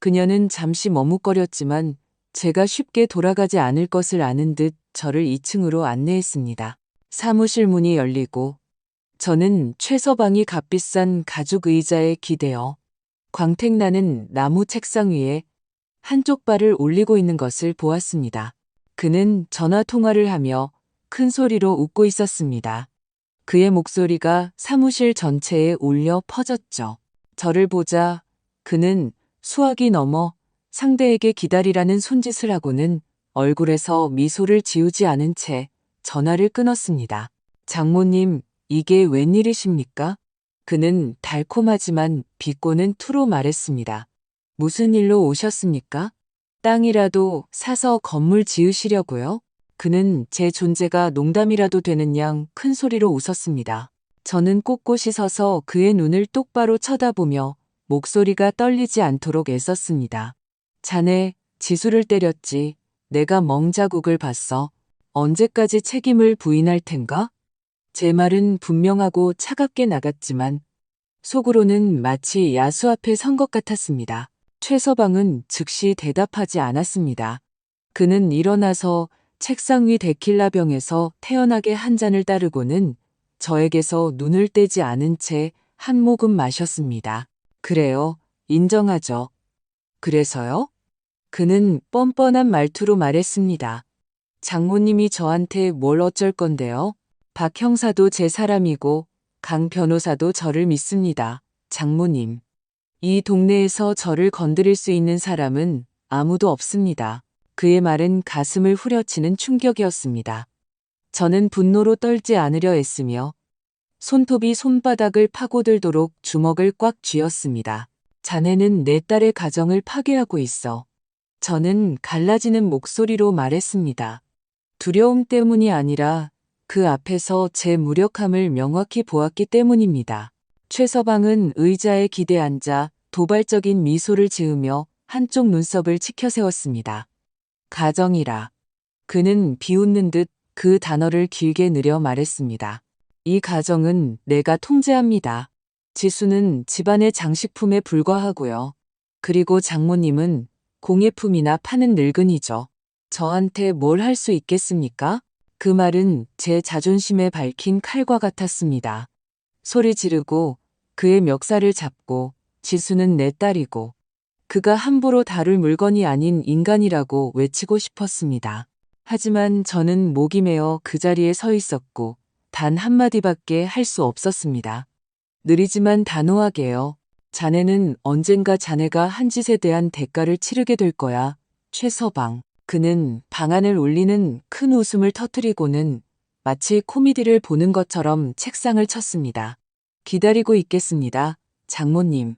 그녀는 잠시 머뭇거렸지만 제가 쉽게 돌아가지 않을 것을 아는 듯 저를 2층으로 안내했습니다. 사무실 문이 열리고 저는 최서방이 값비싼 가죽 의자에 기대어 광택나는 나무 책상 위에 한쪽 발을 올리고 있는 것을 보았습니다. 그는 전화 통화를 하며 큰 소리로 웃고 있었습니다. 그의 목소리가 사무실 전체에 울려 퍼졌죠. 저를 보자 그는 수화기 넘어 상대에게 기다리라는 손짓을 하고는 얼굴에서 미소를 지우지 않은 채 전화를 끊었습니다. 장모님, 이게 웬일이십니까? 그는 달콤하지만 비꼬는 투로 말했습니다. 무슨 일로 오셨습니까? 땅이라도 사서 건물 지으시려고요? 그는 제 존재가 농담이라도 되는 양 큰 소리로 웃었습니다. 저는 꼿꼿이 서서 그의 눈을 똑바로 쳐다보며 목소리가 떨리지 않도록 애썼습니다. 자네, 지수를 때렸지. 내가 멍자국을 봤어. 언제까지 책임을 부인할 텐가? 제 말은 분명하고 차갑게 나갔지만 속으로는 마치 야수 앞에 선 것 같았습니다. 최서방은 즉시 대답하지 않았습니다. 그는 일어나서 책상 위 데킬라 병에서 태연하게 한 잔을 따르고는 저에게서 눈을 떼지 않은 채 한 모금 마셨습니다. 그래요, 인정하죠. 그래서요? 그는 뻔뻔한 말투로 말했습니다. 장모님이 저한테 뭘 어쩔 건데요? 박 형사도 제 사람이고 강 변호사도 저를 믿습니다. 장모님. 이 동네에서 저를 건드릴 수 있는 사람은 아무도 없습니다. 그의 말은 가슴을 후려치는 충격이었습니다. 저는 분노로 떨지 않으려 애쓰며 손톱이 손바닥을 파고들도록 주먹을 꽉 쥐었습니다. 자네는 내 딸의 가정을 파괴하고 있어. 저는 갈라지는 목소리로 말했습니다. 두려움 때문이 아니라 그 앞에서 제 무력함을 명확히 보았기 때문입니다. 최서방은 의자에 기대 앉아 도발적인 미소를 지으며 한쪽 눈썹을 치켜세웠습니다. 가정이라. 그는 비웃는 듯 그 단어를 길게 느려 말했습니다. 이 가정은 내가 통제합니다. 지수는 집안의 장식품에 불과하고요. 그리고 장모님은 공예품이나 파는 늙은이죠. 저한테 뭘 할 수 있겠습니까? 그 말은 제 자존심에 밝힌 칼과 같았습니다. 소리 지르고 그의 멱살을 잡고 지수는 내 딸이고 그가 함부로 다룰 물건이 아닌 인간이라고 외치고 싶었습니다. 하지만 저는 목이 메어 그 자리에 서 있었고 단 한마디밖에 할 수 없었습니다. 느리지만 단호하게요. 자네는 언젠가 자네가 한 짓에 대한 대가를 치르게 될 거야. 최서방. 그는 방안을 울리는 큰 웃음을 터뜨리고는 마치 코미디를 보는 것처럼 책상을 쳤습니다. 기다리고 있겠습니다. 장모님.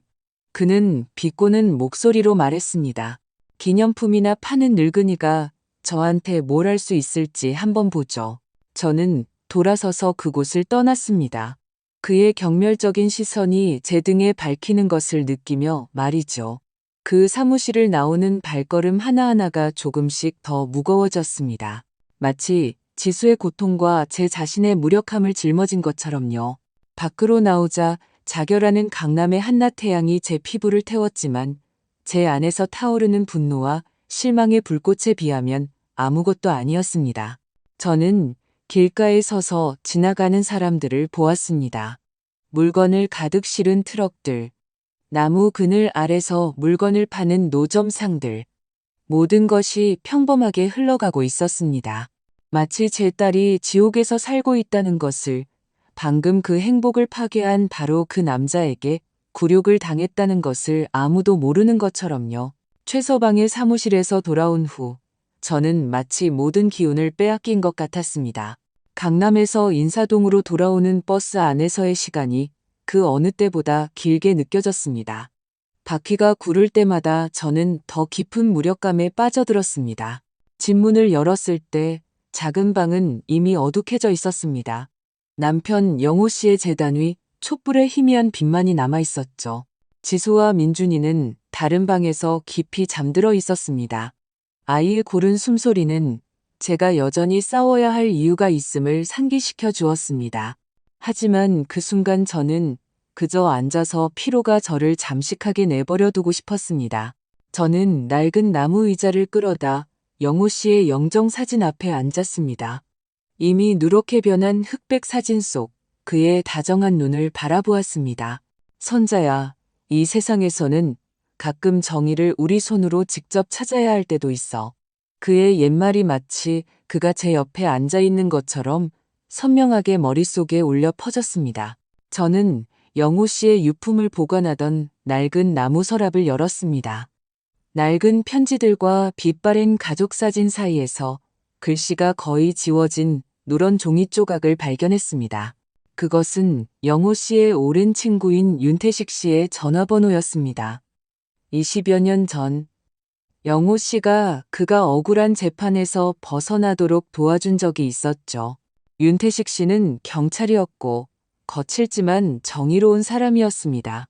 그는 비꼬는 목소리로 말했습니다. 기념품이나 파는 늙은이가 저한테 뭘 할 수 있을지 한번 보죠. 저는 돌아서서 그곳을 떠났습니다. 그의 경멸적인 시선이 제 등에 밟히는 것을 느끼며 말이죠. 그 사무실을 나오는 발걸음 하나하나가 조금씩 더 무거워졌습니다. 마치 지수의 고통과 제 자신의 무력함을 짊어진 것처럼요. 밖으로 나오자 자결하는 강남의 한낮 태양이 제 피부를 태웠지만 제 안에서 타오르는 분노와 실망의 불꽃에 비하면 아무것도 아니었습니다. 저는 길가에 서서 지나가는 사람들을 보았습니다. 물건을 가득 실은 트럭들, 나무 그늘 아래서 물건을 파는 노점상들, 모든 것이 평범하게 흘러가고 있었습니다. 마치 제 딸이 지옥에서 살고 있다는 것을, 방금 그 행복을 파괴한 바로 그 남자에게 굴욕을 당했다는 것을 아무도 모르는 것처럼요. 최서방의 사무실에서 돌아온 후 저는 마치 모든 기운을 빼앗긴 것 같았습니다. 강남에서 인사동으로 돌아오는 버스 안에서의 시간이 그 어느 때보다 길게 느껴졌습니다. 바퀴가 구를 때마다 저는 더 깊은 무력감에 빠져들었습니다. 집문을 열었을 때 작은 방은 이미 어둑해져 있었습니다. 남편 영호 씨의 재단 위 촛불의 희미한 빛만이 남아 있었죠. 지수와 민준이는 다른 방에서 깊이 잠들어 있었습니다. 아이의 고른 숨소리는 제가 여전히 싸워야 할 이유가 있음을 상기시켜 주었습니다. 하지만 그 순간 저는 그저 앉아서 피로가 저를 잠식하게 내버려 두고 싶었습니다. 저는 낡은 나무 의자를 끌어다 영호 씨의 영정 사진 앞에 앉았습니다. 이미 누렇게 변한 흑백 사진 속 그의 다정한 눈을 바라보았습니다. 선자야, 이 세상에서는 가끔 정의를 우리 손으로 직접 찾아야 할 때도 있어. 그의 옛말이 마치 그가 제 옆에 앉아 있는 것처럼 선명하게 머릿속에 울려 퍼졌습니다. 저는 영호 씨의 유품을 보관하던 낡은 나무 서랍을 열었습니다. 낡은 편지들과 빛바랜 가족 사진 사이에서 글씨가 거의 지워진 누런 종이 조각을 발견했습니다. 그것은 영호 씨의 오랜 친구인 윤태식 씨의 전화번호였습니다. 20여 년 전, 영호 씨가 그가 억울한 재판에서 벗어나도록 도와준 적이 있었죠. 윤태식 씨는 경찰이었고 거칠지만 정의로운 사람이었습니다.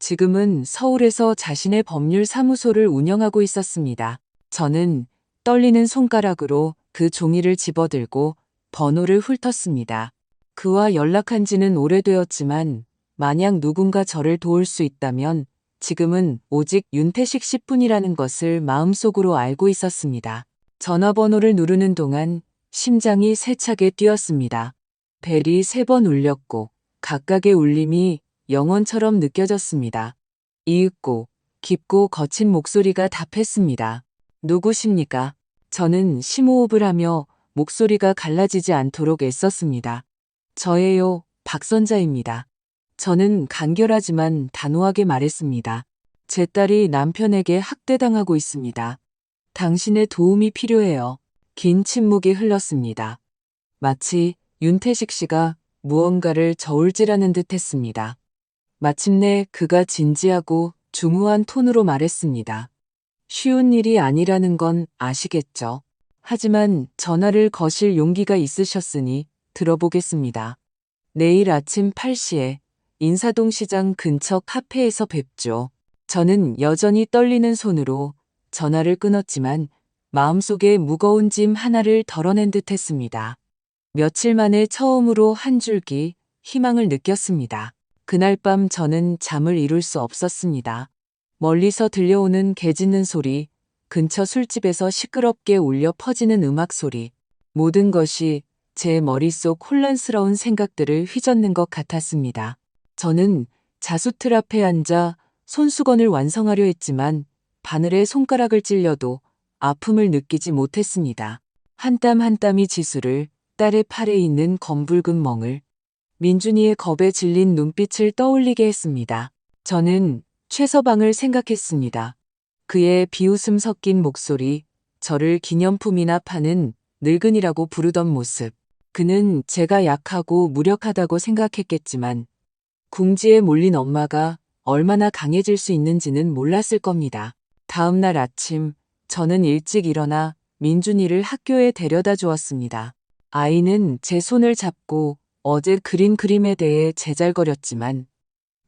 지금은 서울에서 자신의 법률 사무소를 운영하고 있었습니다. 저는 떨리는 손가락으로 그 종이를 집어들고 번호를 훑었습니다. 그와 연락한 지는 오래되었지만 만약 누군가 저를 도울 수 있다면 지금은 오직 윤태식 씨뿐이라는 것을 마음속으로 알고 있었습니다. 전화번호를 누르는 동안 심장이 세차게 뛰었습니다. 벨이 3번 울렸고 각각의 울림이 영원처럼 느껴졌습니다. 이윽고 깊고 거친 목소리가 답했습니다. 누구십니까? 저는 심호흡을 하며 목소리가 갈라지지 않도록 애썼습니다. 저예요, 박선자입니다. 저는 간결하지만 단호하게 말했습니다. 제 딸이 남편에게 학대당하고 있습니다. 당신의 도움이 필요해요. 긴 침묵이 흘렀습니다. 마치 윤태식 씨가 무언가를 저울질하는 듯 했습니다. 마침내 그가 진지하고 중후한 톤으로 말했습니다. 쉬운 일이 아니라는 건 아시겠죠? 하지만 전화를 거실 용기가 있으셨으니 들어보겠습니다. 내일 아침 8시에 인사동 시장 근처 카페에서 뵙죠. 저는 여전히 떨리는 손으로 전화를 끊었지만 마음속에 무거운 짐 하나를 덜어낸 듯 했습니다. 며칠 만에 처음으로 한 줄기 희망을 느꼈습니다. 그날 밤 저는 잠을 이룰 수 없었습니다. 멀리서 들려오는 개 짖는 소리, 근처 술집에서 시끄럽게 울려 퍼지는 음악 소리, 모든 것이 제 머릿속 혼란스러운 생각들을 휘젓는 것 같았습니다. 저는 자수틀 앞에 앉아 손수건을 완성하려 했지만 바늘에 손가락을 찔려도 아픔을 느끼지 못했습니다. 한 땀 한 땀이 지수를, 딸의 팔에 있는 검붉은 멍을, 민준이의 겁에 질린 눈빛을 떠올리게 했습니다. 저는 최서방을 생각했습니다. 그의 비웃음 섞인 목소리, 저를 기념품이나 파는 늙은이라고 부르던 모습. 그는 제가 약하고 무력하다고 생각했겠지만 궁지에 몰린 엄마가 얼마나 강해질 수 있는지는 몰랐을 겁니다. 다음 날 아침 저는 일찍 일어나 민준이를 학교에 데려다 주었습니다. 아이는 제 손을 잡고 어제 그린 그림에 대해 제잘거렸지만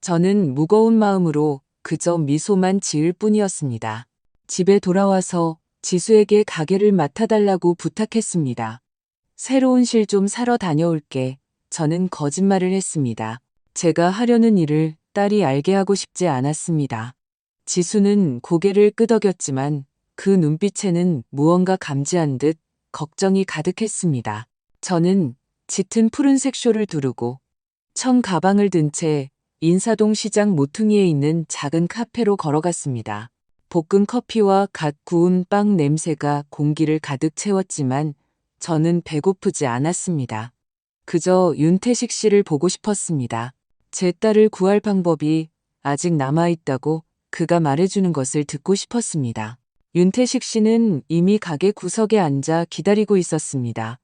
저는 무거운 마음으로 그저 미소만 지을 뿐이었습니다. 집에 돌아와서 지수에게 가게를 맡아달라고 부탁했습니다. 새로운 실 좀 사러 다녀올게. 저는 거짓말을 했습니다. 제가 하려는 일을 딸이 알게 하고 싶지 않았습니다. 지수는 고개를 끄덕였지만 그 눈빛에는 무언가 감지한 듯 걱정이 가득했습니다. 저는 짙은 푸른색 쇼를 두르고 청 가방을 든 채 인사동 시장 모퉁이에 있는 작은 카페로 걸어갔습니다. 볶은 커피와 갓 구운 빵 냄새가 공기를 가득 채웠지만 저는 배고프지 않았습니다. 그저 윤태식 씨를 보고 싶었습니다. 제 딸을 구할 방법이 아직 남아있다고 그가 말해주는 것을 듣고 싶었습니다. 윤태식 씨는 이미 가게 구석에 앉아 기다리고 있었습니다.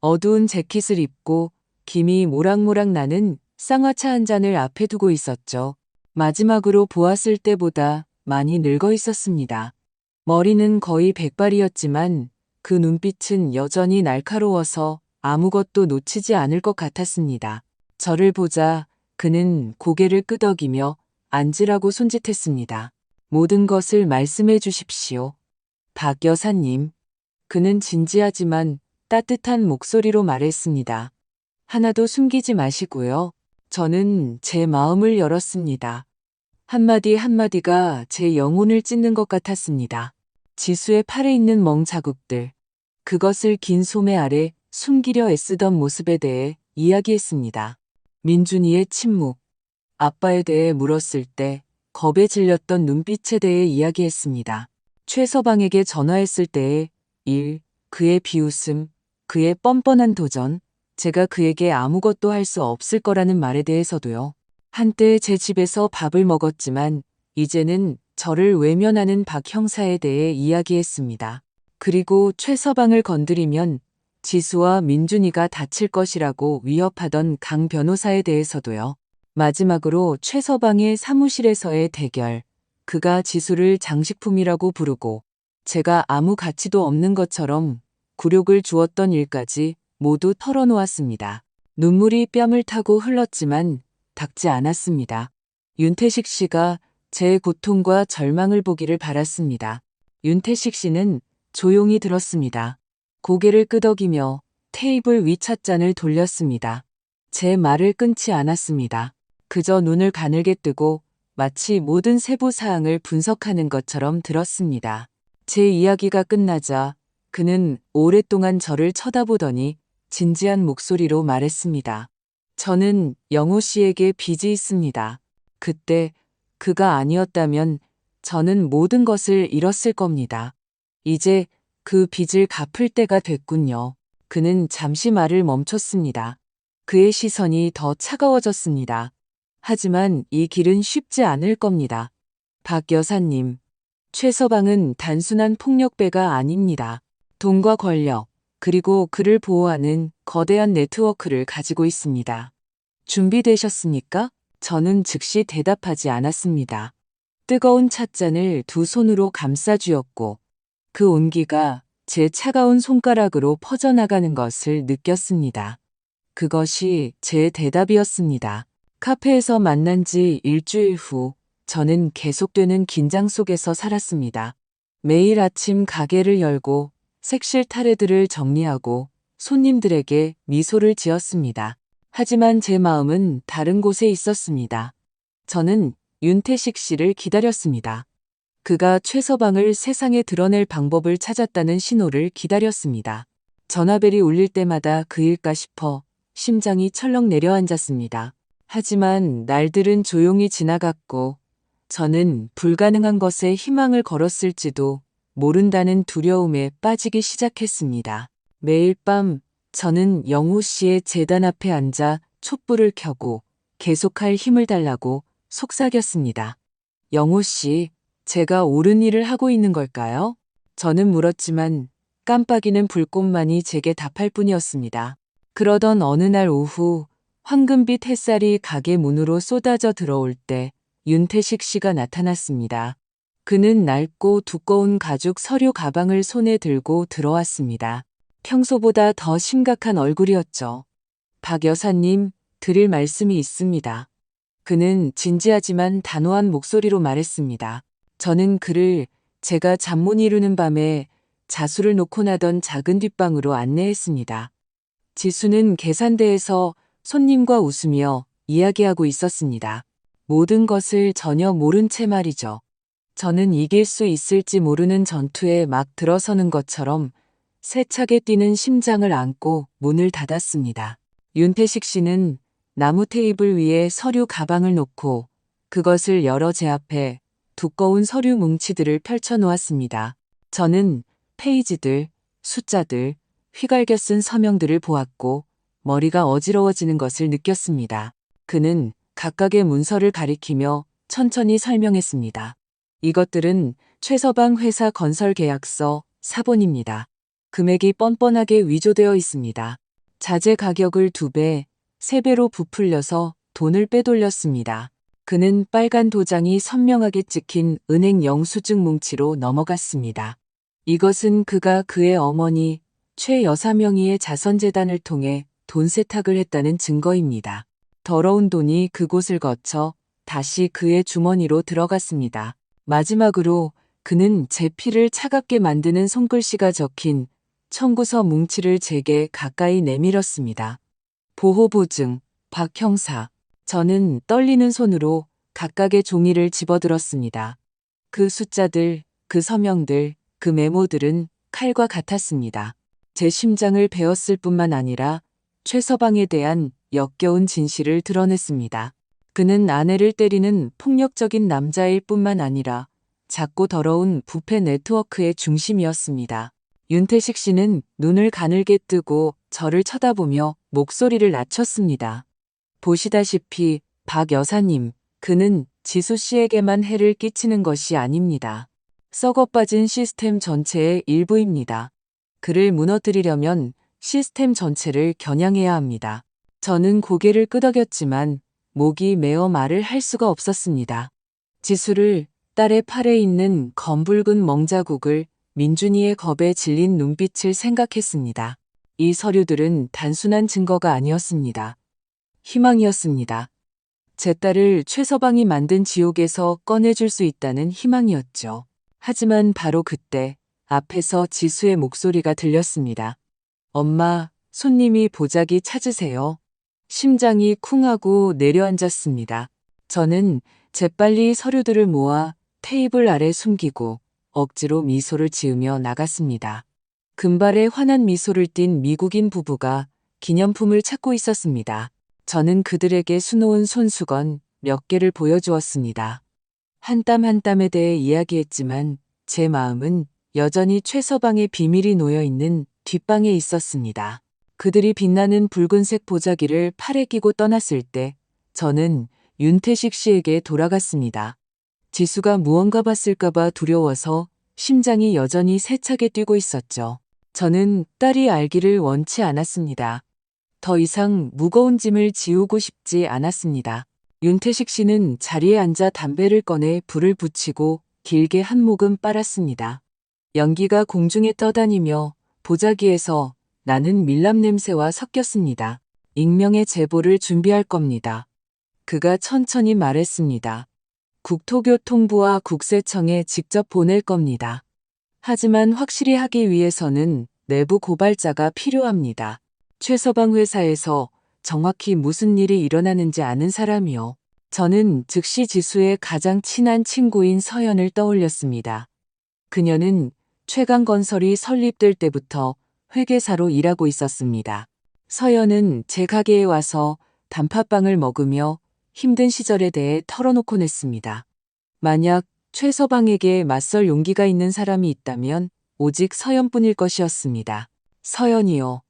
어두운 재킷을 입고 김이 모락모락 나는 쌍화차 한 잔을 앞에 두고 있었죠. 마지막으로 보았을 때보다 많이 늙어 있었습니다. 머리는 거의 백발이었지만 그 눈빛은 여전히 날카로워서 아무것도 놓치지 않을 것 같았습니다. 저를 보자 그는 고개를 끄덕이며 앉으라고 손짓했습니다. 모든 것을 말씀해 주십시오. 박 여사님. 그는 진지하지만 따뜻한 목소리로 말했습니다. 하나도 숨기지 마시고요. 저는 제 마음을 열었습니다. 한마디 한마디가 제 영혼을 찢는 것 같았습니다. 지수의 팔에 있는 멍 자국들, 그것을 긴 소매 아래 숨기려 애쓰던 모습에 대해 이야기했습니다. 민준이의 침묵, 아빠에 대해 물었을 때 겁에 질렸던 눈빛에 대해 이야기했습니다. 최서방에게 전화했을 때의 일, 그의 비웃음, 그의 뻔뻔한 도전, 제가 그에게 아무것도 할 수 없을 거라는 말에 대해서도요. 한때 제 집에서 밥을 먹었지만 이제는 저를 외면하는 박 형사에 대해 이야기했습니다. 그리고 최서방을 건드리면 지수와 민준이가 다칠 것이라고 위협하던 강 변호사에 대해서도요. 마지막으로 최서방의 사무실에서의 대결, 그가 지수를 장식품이라고 부르고 제가 아무 가치도 없는 것처럼 굴욕을 주었던 일까지 모두 털어놓았습니다. 눈물이 뺨을 타고 흘렀지만 닦지 않았습니다. 윤태식 씨가 제 고통과 절망을 보기를 바랐습니다. 윤태식 씨는 조용히 들었습니다. 고개를 끄덕이며 테이블 위 찻잔을 돌렸습니다. 제 말을 끊지 않았습니다. 그저 눈을 가늘게 뜨고 마치 모든 세부 사항을 분석하는 것처럼 들었습니다. 제 이야기가 끝나자 그는 오랫동안 저를 쳐다보더니 진지한 목소리로 말했습니다. 저는 영호 씨에게 빚이 있습니다. 그때 그가 아니었다면 저는 모든 것을 잃었을 겁니다. 이제 그 빚을 갚을 때가 됐군요. 그는 잠시 말을 멈췄습니다. 그의 시선이 더 차가워졌습니다. 하지만 이 길은 쉽지 않을 겁니다. 박 여사님, 최서방은 단순한 폭력배가 아닙니다. 돈과 권력, 그리고 그를 보호하는 거대한 네트워크를 가지고 있습니다. 준비되셨습니까? 저는 즉시 대답하지 않았습니다. 뜨거운 찻잔을 두 손으로 감싸 쥐었고 그 온기가 제 차가운 손가락으로 퍼져나가는 것을 느꼈습니다. 그것이 제 대답이었습니다. 카페에서 만난 지 일주일 후 저는 계속되는 긴장 속에서 살았습니다. 매일 아침 가게를 열고 색실 타레들을 정리하고 손님들에게 미소를 지었습니다. 하지만 제 마음은 다른 곳에 있었습니다. 저는 윤태식 씨를 기다렸습니다. 그가 최서방을 세상에 드러낼 방법을 찾았다는 신호를 기다렸습니다. 전화벨이 울릴 때마다 그일까 싶어 심장이 철렁 내려앉았습니다. 하지만 날들은 조용히 지나갔고 저는 불가능한 것에 희망을 걸었을지도 모른다는 두려움에 빠지기 시작했습니다. 매일 밤 저는 영호 씨의 재단 앞에 앉아 촛불을 켜고 계속할 힘을 달라고 속삭였습니다. 영호 씨, 제가 옳은 일을 하고 있는 걸까요? 저는 물었지만 깜빡이는 불꽃만이 제게 답할 뿐이었습니다. 그러던 어느 날 오후 황금빛 햇살이 가게 문으로 쏟아져 들어올 때 윤태식 씨가 나타났습니다. 그는 낡고 두꺼운 가죽 서류 가방을 손에 들고 들어왔습니다. 평소보다 더 심각한 얼굴이었죠. 박 여사님, 드릴 말씀이 있습니다. 그는 진지하지만 단호한 목소리로 말했습니다. 저는 그를 제가 잠 못 이루는 밤에 자수를 놓고 나던 작은 뒷방으로 안내했습니다. 지수는 계산대에서 손님과 웃으며 이야기하고 있었습니다. 모든 것을 전혀 모른 채 말이죠. 저는 이길 수 있을지 모르는 전투에 막 들어서는 것처럼 세차게 뛰는 심장을 안고 문을 닫았습니다. 윤태식 씨는 나무 테이블 위에 서류 가방을 놓고 그것을 열어 제 앞에 두꺼운 서류 뭉치들을 펼쳐 놓았습니다. 저는 페이지들, 숫자들, 휘갈겨 쓴 서명들을 보았고 머리가 어지러워지는 것을 느꼈습니다. 그는 각각의 문서를 가리키며 천천히 설명했습니다. 이것들은 최서방 회사 건설 계약서 사본입니다. 금액이 뻔뻔하게 위조되어 있습니다. 자재 가격을 2배, 3배로 부풀려서 돈을 빼돌렸습니다. 그는 빨간 도장이 선명하게 찍힌 은행 영수증 뭉치로 넘어갔습니다. 이것은 그가 그의 어머니 최 여사 명의의 자선재단을 통해 돈 세탁을 했다는 증거입니다. 더러운 돈이 그곳을 거쳐 다시 그의 주머니로 들어갔습니다. 마지막으로 그는 제 피를 차갑게 만드는 손글씨가 적힌 청구서 뭉치를 제게 가까이 내밀었습니다. 보호보증, 박 형사. 저는 떨리는 손으로 각각의 종이를 집어들었습니다. 그 숫자들, 그 서명들, 그 메모들은 칼과 같았습니다. 제 심장을 베었을 뿐만 아니라 최서방에 대한 역겨운 진실을 드러냈습니다. 그는 아내를 때리는 폭력적인 남자일 뿐만 아니라 작고 더러운 부패 네트워크의 중심이었습니다. 윤태식 씨는 눈을 가늘게 뜨고 저를 쳐다보며 목소리를 낮췄습니다. 보시다시피 박 여사님, 그는 지수 씨에게만 해를 끼치는 것이 아닙니다. 썩어빠진 시스템 전체의 일부입니다. 그를 무너뜨리려면 시스템 전체를 겨냥해야 합니다. 저는 고개를 끄덕였지만 목이 메어 말을 할 수가 없었습니다. 지수를, 딸의 팔에 있는 검붉은 멍자국을, 민준이의 겁에 질린 눈빛을 생각했습니다. 이 서류들은 단순한 증거가 아니었습니다. 희망이었습니다. 제 딸을 최서방이 만든 지옥에서 꺼내줄 수 있다는 희망이었죠. 하지만 바로 그때 앞에서 지수의 목소리가 들렸습니다. 엄마, 손님이 보자기 찾으세요. 심장이 쿵하고 내려앉았습니다. 저는 재빨리 서류들을 모아 테이블 아래 숨기고 억지로 미소를 지으며 나갔습니다. 금발에 환한 미소를 띤 미국인 부부가 기념품을 찾고 있었습니다. 저는 그들에게 수놓은 손수건 몇 개를 보여주었습니다. 한 땀 한 땀에 대해 이야기했지만 제 마음은 여전히 최서방의 비밀이 놓여있는 뒷방에 있었습니다. 그들이 빛나는 붉은색 보자기를 팔에 끼고 떠났을 때 저는 윤태식 씨에게 돌아갔습니다. 지수가 무언가 봤을까봐 두려워서 심장이 여전히 세차게 뛰고 있었죠. 저는 딸이 알기를 원치 않았습니다. 더 이상 무거운 짐을 지우고 싶지 않았습니다. 윤태식 씨는 자리에 앉아 담배를 꺼내 불을 붙이고 길게 한 모금 빨았습니다. 연기가 공중에 떠다니며 보자기에서 나는 밀랍 냄새와 섞였습니다. 익명의 제보를 준비할 겁니다. 그가 천천히 말했습니다. 국토교통부와 국세청에 직접 보낼 겁니다. 하지만 확실히 하기 위해서는 내부 고발자가 필요합니다. 최서방 회사에서 정확히 무슨 일이 일어나는지 아는 사람이요. 저는 즉시 지수의 가장 친한 친구인 서연을 떠올렸습니다. 그녀는 최강건설이 설립될 때부터 회계사로 일하고 있었습니다. 서연은 제 가게에 와서 단팥빵을 먹으며 힘든 시절에 대해 털어놓곤 했습니다. 만약 최서방에게 맞설 용기가 있는 사람이 있다면 오직 서연뿐일 것이었습니다. 서연이요.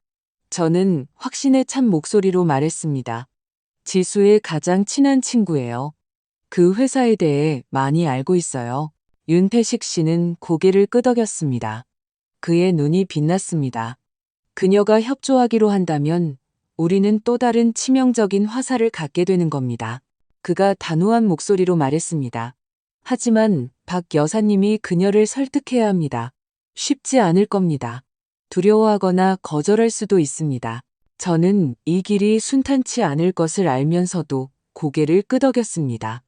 저는 확신에 찬 목소리로 말했습니다. 지수의 가장 친한 친구예요. 그 회사에 대해 많이 알고 있어요. 윤태식 씨는 고개를 끄덕였습니다. 그의 눈이 빛났습니다. 그녀가 협조하기로 한다면 우리는 또 다른 치명적인 화살을 갖게 되는 겁니다. 그가 단호한 목소리로 말했습니다. 하지만 박 여사님이 그녀를 설득해야 합니다. 쉽지 않을 겁니다. 두려워하거나 거절할 수도 있습니다. 저는 이 길이 순탄치 않을 것을 알면서도 고개를 끄덕였습니다.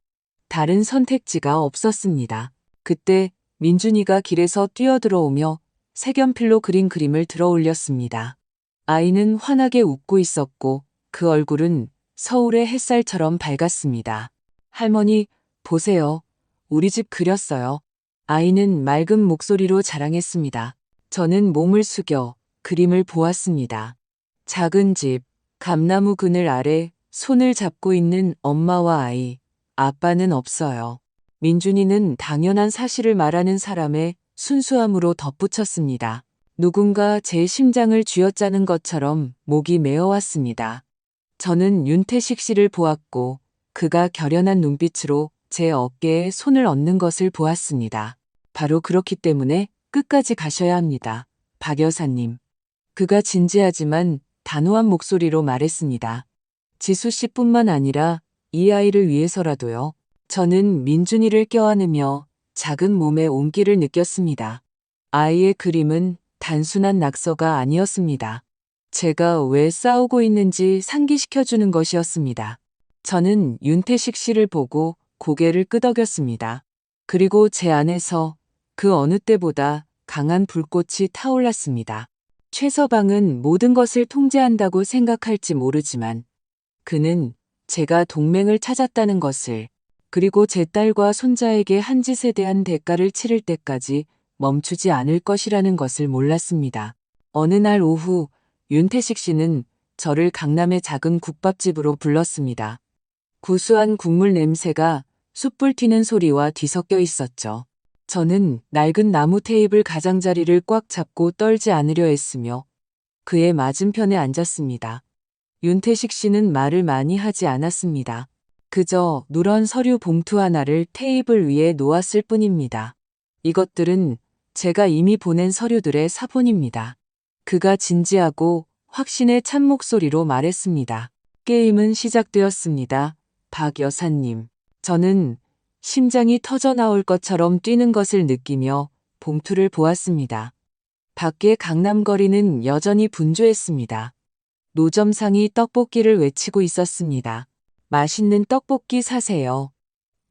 다른 선택지가 없었습니다. 그때 민준이가 길에서 뛰어들어오며 색연필로 그린 그림을 들어 올렸습니다. 아이는 환하게 웃고 있었고 그 얼굴은 서울의 햇살처럼 밝았습니다. 할머니, 보세요. 우리 집 그렸어요. 아이는 맑은 목소리로 자랑했습니다. 저는 몸을 숙여 그림을 보았습니다. 작은 집, 감나무 그늘 아래 손을 잡고 있는 엄마와 아이, 아빠는 없어요. 민준이는 당연한 사실을 말하는 사람의 순수함으로 덧붙였습니다. 누군가 제 심장을 쥐어짜는 것처럼 목이 메어왔습니다. 저는 윤태식 씨를 보았고 그가 결연한 눈빛으로 제 어깨에 손을 얹는 것을 보았습니다. 바로 그렇기 때문에 끝까지 가셔야 합니다. 박 여사님. 그가 진지하지만 단호한 목소리로 말했습니다. 지수 씨뿐만 아니라 이 아이를 위해서라도요. 저는 민준이를 껴안으며 작은 몸의 온기를 느꼈습니다. 아이의 그림은 단순한 낙서가 아니었습니다. 제가 왜 싸우고 있는지 상기시켜주는 것이었습니다. 저는 윤태식 씨를 보고 고개를 끄덕였습니다. 그리고 제 안에서 그 어느 때보다 강한 불꽃이 타올랐습니다. 최서방은 모든 것을 통제한다고 생각할지 모르지만 그는 제가 동맹을 찾았다는 것을, 그리고 제 딸과 손자에게 한 짓에 대한 대가를 치를 때까지 멈추지 않을 것이라는 것을 몰랐습니다. 어느 날 오후 윤태식 씨는 저를 강남의 작은 국밥집으로 불렀습니다. 구수한 국물 냄새가 숯불 튀는 소리와 뒤섞여 있었죠. 저는 낡은 나무 테이블 가장자리를 꽉 잡고 떨지 않으려 했으며 그의 맞은편에 앉았습니다. 윤태식 씨는 말을 많이 하지 않았습니다. 그저 누런 서류 봉투 하나를 테이블 위에 놓았을 뿐입니다. 이것들은 제가 이미 보낸 서류들의 사본입니다. 그가 진지하고 확신에 찬 목소리로 말했습니다. 게임은 시작되었습니다. 박 여사님. 저는 심장이 터져 나올 것처럼 뛰는 것을 느끼며 봉투를 보았습니다. 밖의 강남거리는 여전히 분주했습니다. 노점상이 떡볶이를 외치고 있었습니다. 맛있는 떡볶이 사세요.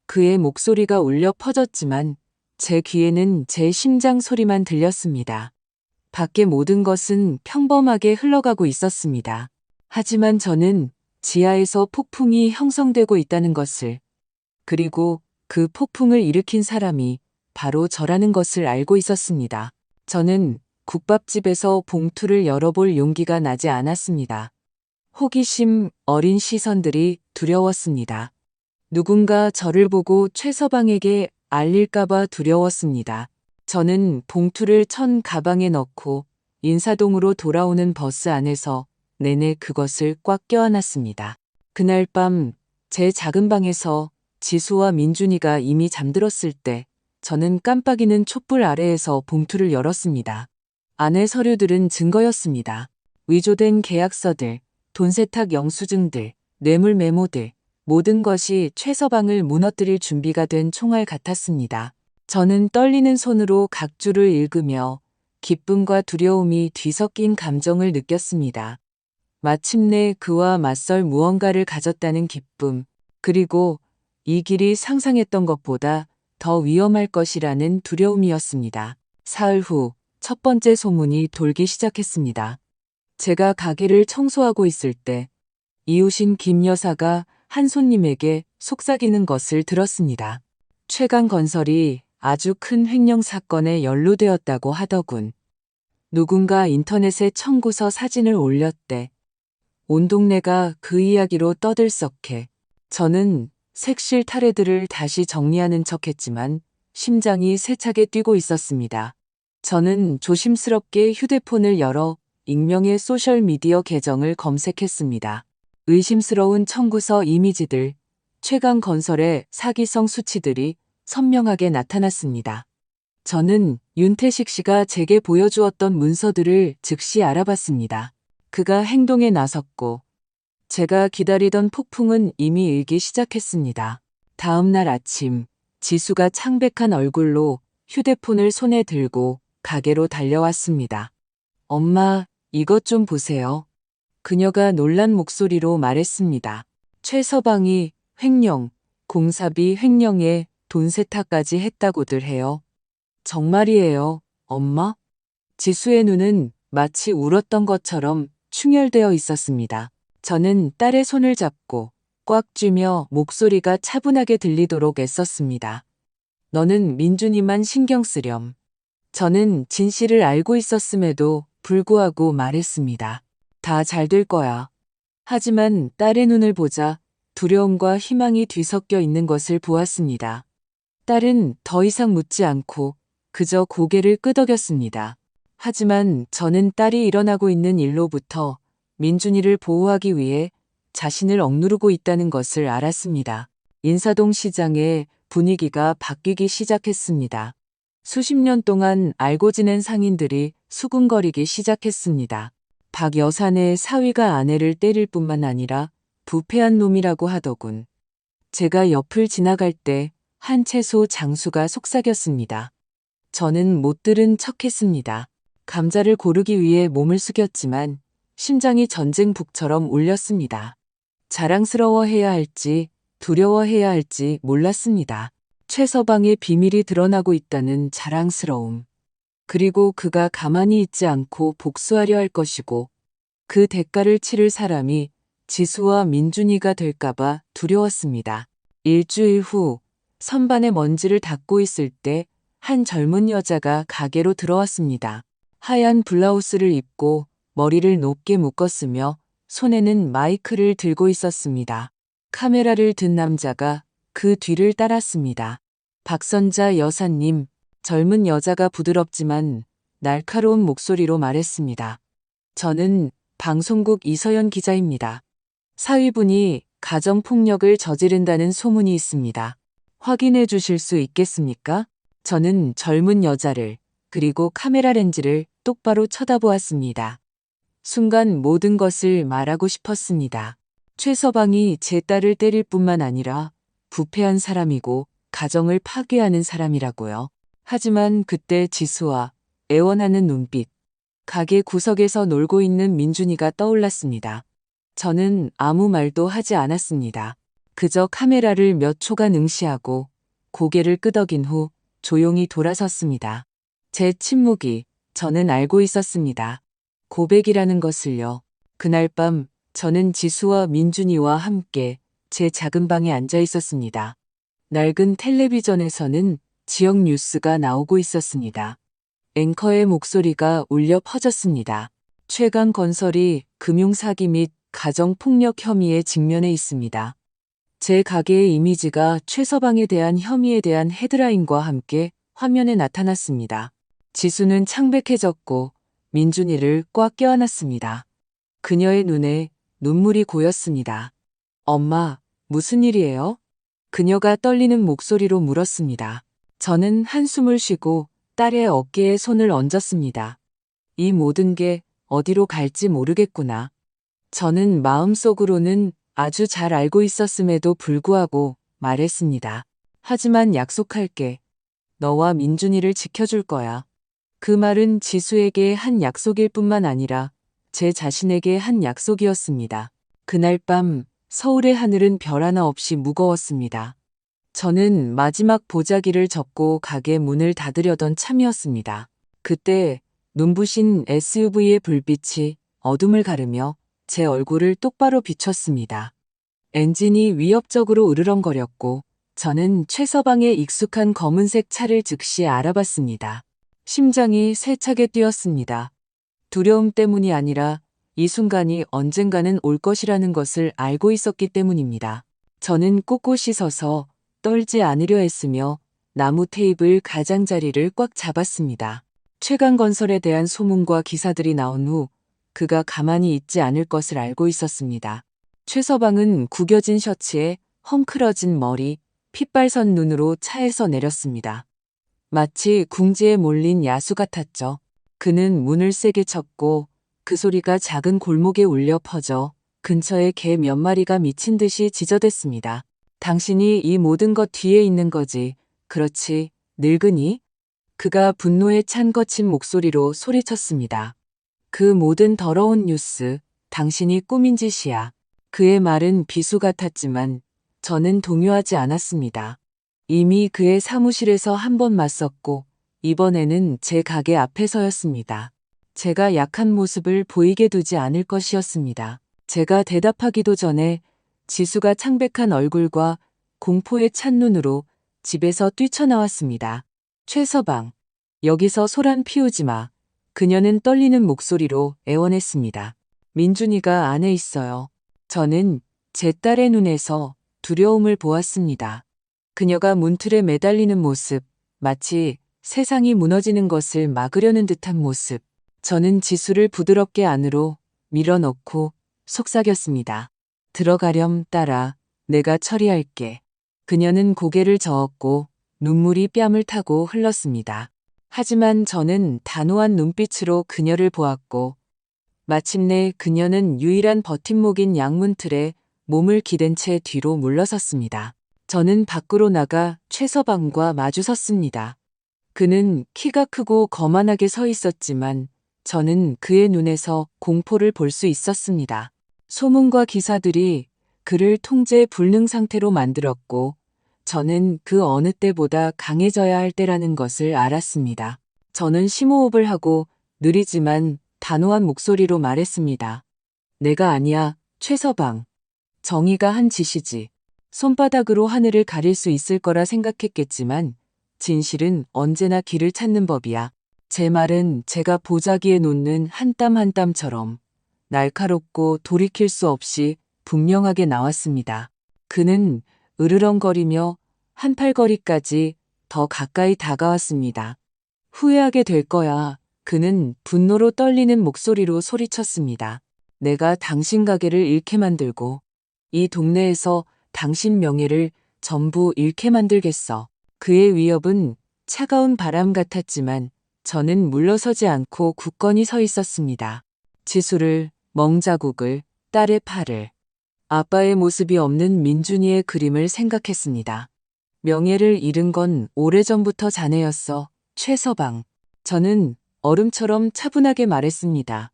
그의 목소리가 울려 퍼졌지만 제 귀에는 제 심장 소리만 들렸습니다. 밖의 모든 것은 평범하게 흘러가고 있었습니다. 하지만 저는 지하에서 폭풍이 형성되고 있다는 것을, 그리고 그 폭풍을 일으킨 사람이 바로 저라는 것을 알고 있었습니다. 저는 국밥집에서 봉투를 열어볼 용기가 나지 않았습니다. 호기심 어린 시선들이 두려웠습니다. 누군가 저를 보고 최서방에게 알릴까봐 두려웠습니다. 저는 봉투를 천 가방에 넣고 인사동으로 돌아오는 버스 안에서 내내 그것을 꽉 껴안았습니다. 그날 밤 제 작은 방에서 지수와 민준이가 이미 잠들었을 때 저는 깜빡이는 촛불 아래에서 봉투를 열었습니다. 안의 서류들은 증거였습니다. 위조된 계약서들, 돈 세탁 영수증들, 뇌물 메모들, 모든 것이 최서방을 무너뜨릴 준비가 된 총알 같았습니다. 저는 떨리는 손으로 각 줄을 읽으며 기쁨과 두려움이 뒤섞인 감정을 느꼈습니다. 마침내 그와 맞설 무언가를 가졌다는 기쁨, 그리고 이 길이 상상했던 것보다 더 위험할 것이라는 두려움이었습니다. 사흘 후 첫 번째 소문이 돌기 시작했습니다. 제가 가게를 청소하고 있을 때 이웃인 김 여사가 한 손님에게 속삭이는 것을 들었습니다. 최강건설이 아주 큰 횡령 사건에 연루되었다고 하더군. 누군가 인터넷에 청구서 사진을 올렸대. 온 동네가 그 이야기로 떠들썩해. 저는 색실 타래들을 다시 정리하는 척했지만 심장이 세차게 뛰고 있었습니다. 저는 조심스럽게 휴대폰을 열어 익명의 소셜미디어 계정을 검색했습니다. 의심스러운 청구서 이미지들, 최강건설의 사기성 수치들이 선명하게 나타났습니다. 저는 윤태식 씨가 제게 보여주었던 문서들을 즉시 알아봤습니다. 그가 행동에 나섰고 제가 기다리던 폭풍은 이미 일기 시작했습니다. 다음 날 아침 지수가 창백한 얼굴로 휴대폰을 손에 들고 가게로 달려왔습니다. 엄마, 이것 좀 보세요. 그녀가 놀란 목소리로 말했습니다. 최서방이 횡령, 공사비 횡령에 돈 세탁까지 했다고들 해요. 정말이에요, 엄마? 지수의 눈은 마치 울었던 것처럼 충혈되어 있었습니다. 저는 딸의 손을 잡고 꽉 쥐며 목소리가 차분하게 들리도록 애썼습니다. 너는 민준이만 신경 쓰렴. 저는 진실을 알고 있었음에도 불구하고 말했습니다. 다 잘 될 거야. 하지만 딸의 눈을 보자 두려움과 희망이 뒤섞여 있는 것을 보았습니다. 딸은 더 이상 묻지 않고 그저 고개를 끄덕였습니다. 하지만 저는 딸이 일어나고 있는 일로부터 민준이를 보호하기 위해 자신을 억누르고 있다는 것을 알았습니다. 인사동 시장의 분위기가 바뀌기 시작했습니다. 수십 년 동안 알고 지낸 상인들이 수군거리기 시작했습니다. 박 여사네 사위가 아내를 때릴 뿐만 아니라 부패한 놈이라고 하더군. 제가 옆을 지나갈 때 한 채소 장수가 속삭였습니다. 저는 못 들은 척했습니다. 감자를 고르기 위해 몸을 숙였지만 심장이 전쟁북처럼 울렸습니다. 자랑스러워해야 할지 두려워해야 할지 몰랐습니다. 최서방의 비밀이 드러나고 있다는 자랑스러움. 그리고 그가 가만히 있지 않고 복수하려 할 것이고 그 대가를 치를 사람이 지수와 민준이가 될까봐 두려웠습니다. 일주일 후 선반에 먼지를 닦고 있을 때 한 젊은 여자가 가게로 들어왔습니다. 하얀 블라우스를 입고 머리를 높게 묶었으며 손에는 마이크를 들고 있었습니다. 카메라를 든 남자가 그 뒤를 따랐습니다. 박선자 여사님, 젊은 여자가 부드럽지만 날카로운 목소리로 말했습니다. 저는 방송국 이서연 기자입니다. 사위분이 가정폭력을 저지른다는 소문이 있습니다. 확인해 주실 수 있겠습니까? 저는 젊은 여자를 그리고 카메라 렌즈를 똑바로 쳐다보았습니다. 순간 모든 것을 말하고 싶었습니다. 최서방이 제 딸을 때릴 뿐만 아니라 부패한 사람이고 가정을 파괴하는 사람이라고요. 하지만 그때 지수와 애원하는 눈빛, 가게 구석에서 놀고 있는 민준이가 떠올랐습니다. 저는 아무 말도 하지 않았습니다. 그저 카메라를 몇 초간 응시하고 고개를 끄덕인 후 조용히 돌아섰습니다. 제 침묵이 저는 알고 있었습니다. 고백이라는 것을요. 그날 밤 저는 지수와 민준이와 함께 제 작은 방에 앉아 있었습니다. 낡은 텔레비전에서는 지역 뉴스가 나오고 있었습니다. 앵커의 목소리가 울려 퍼졌습니다. 최강건설이 금융사기 및 가정폭력 혐의에 직면해 있습니다. 제 가게의 이미지가 최서방에 대한 혐의에 대한 헤드라인과 함께 화면에 나타났습니다. 지수는 창백해졌고 민준이를 꽉 껴안았습니다. 그녀의 눈에 눈물이 고였습니다. 엄마, 무슨 일이에요? 그녀가 떨리는 목소리로 물었습니다. 저는 한숨을 쉬고 딸의 어깨에 손을 얹었습니다. 이 모든 게 어디로 갈지 모르겠구나. 저는 마음속으로는 아주 잘 알고 있었음에도 불구하고 말했습니다. 하지만 약속할게. 너와 민준이를 지켜줄 거야. 그 말은 지수에게 한 약속일 뿐만 아니라 제 자신에게 한 약속이었습니다. 그날 밤 서울의 하늘은 별 하나 없이 무거웠습니다. 저는 마지막 보자기를 접고 가게 문을 닫으려던 참이었습니다. 그때 눈부신 SUV의 불빛이 어둠을 가르며 제 얼굴을 똑바로 비췄습니다. 엔진이 위협적으로 으르렁거렸고 저는 최서방의 익숙한 검은색 차를 즉시 알아봤습니다. 심장이 세차게 뛰었습니다. 두려움 때문이 아니라 이 순간이 언젠가는 올 것이라는 것을 알고 있었기 때문입니다. 저는 꼿꼿이 서서 떨지 않으려 했으며 나무 테이블 가장자리를 꽉 잡았습니다. 최강건설에 대한 소문과 기사들이 나온 후 그가 가만히 있지 않을 것을 알고 있었습니다. 최서방은 구겨진 셔츠에 헝클어진 머리, 핏발선 눈으로 차에서 내렸습니다. 마치 궁지에 몰린 야수 같았죠. 그는 문을 세게 쳤고 그 소리가 작은 골목에 울려 퍼져 근처에 개 몇 마리가 미친 듯이 짖어댔습니다. 당신이 이 모든 것 뒤에 있는 거지. 그렇지, 늙은이? 그가 분노에 찬 거친 목소리로 소리쳤습니다. 그 모든 더러운 뉴스, 당신이 꾸민 짓이야. 그의 말은 비수 같았지만 저는 동요하지 않았습니다. 이미 그의 사무실에서 한 번 맞섰고 이번에는 제 가게 앞에서였습니다. 제가 약한 모습을 보이게 두지 않을 것이었습니다. 제가 대답하기도 전에 지수가 창백한 얼굴과 공포에 찬 눈으로 집에서 뛰쳐나왔습니다. 최서방, 여기서 소란 피우지 마. 그녀는 떨리는 목소리로 애원했습니다. 민준이가 안에 있어요. 저는 제 딸의 눈에서 두려움을 보았습니다. 그녀가 문틀에 매달리는 모습, 마치 세상이 무너지는 것을 막으려는 듯한 모습. 저는 지수를 부드럽게 안으로 밀어넣고 속삭였습니다. 들어가렴 딸아, 내가 처리할게. 그녀는 고개를 저었고 눈물이 뺨을 타고 흘렀습니다. 하지만 저는 단호한 눈빛으로 그녀를 보았고 마침내 그녀는 유일한 버팀목인 양문틀에 몸을 기댄 채 뒤로 물러섰습니다. 저는 밖으로 나가 최서방과 마주섰습니다. 그는 키가 크고 거만하게 서 있었지만 저는 그의 눈에서 공포를 볼 수 있었습니다. 소문과 기사들이 그를 통제 불능 상태로 만들었고 저는 그 어느 때보다 강해져야 할 때라는 것을 알았습니다. 저는 심호흡을 하고 느리지만 단호한 목소리로 말했습니다. 내가 아니야, 최서방. 정의가 한 짓이지. 손바닥으로 하늘을 가릴 수 있을 거라 생각했겠지만 진실은 언제나 길을 찾는 법이야. 제 말은 제가 보자기에 놓는 한 땀 한 땀처럼 날카롭고 돌이킬 수 없이 분명하게 나왔습니다. 그는 으르렁거리며 한 팔거리까지 더 가까이 다가왔습니다. 후회하게 될 거야. 그는 분노로 떨리는 목소리로 소리쳤습니다. 내가 당신 가게를 잃게 만들고 이 동네에서 당신 명예를 전부 잃게 만들겠어. 그의 위협은 차가운 바람 같았지만 저는 물러서지 않고 굳건히 서 있었습니다. 지수를, 멍자국을, 딸의 팔을, 아빠의 모습이 없는 민준이의 그림을 생각했습니다. 명예를 잃은 건 오래전부터 자네였어, 최서방. 저는 얼음처럼 차분하게 말했습니다.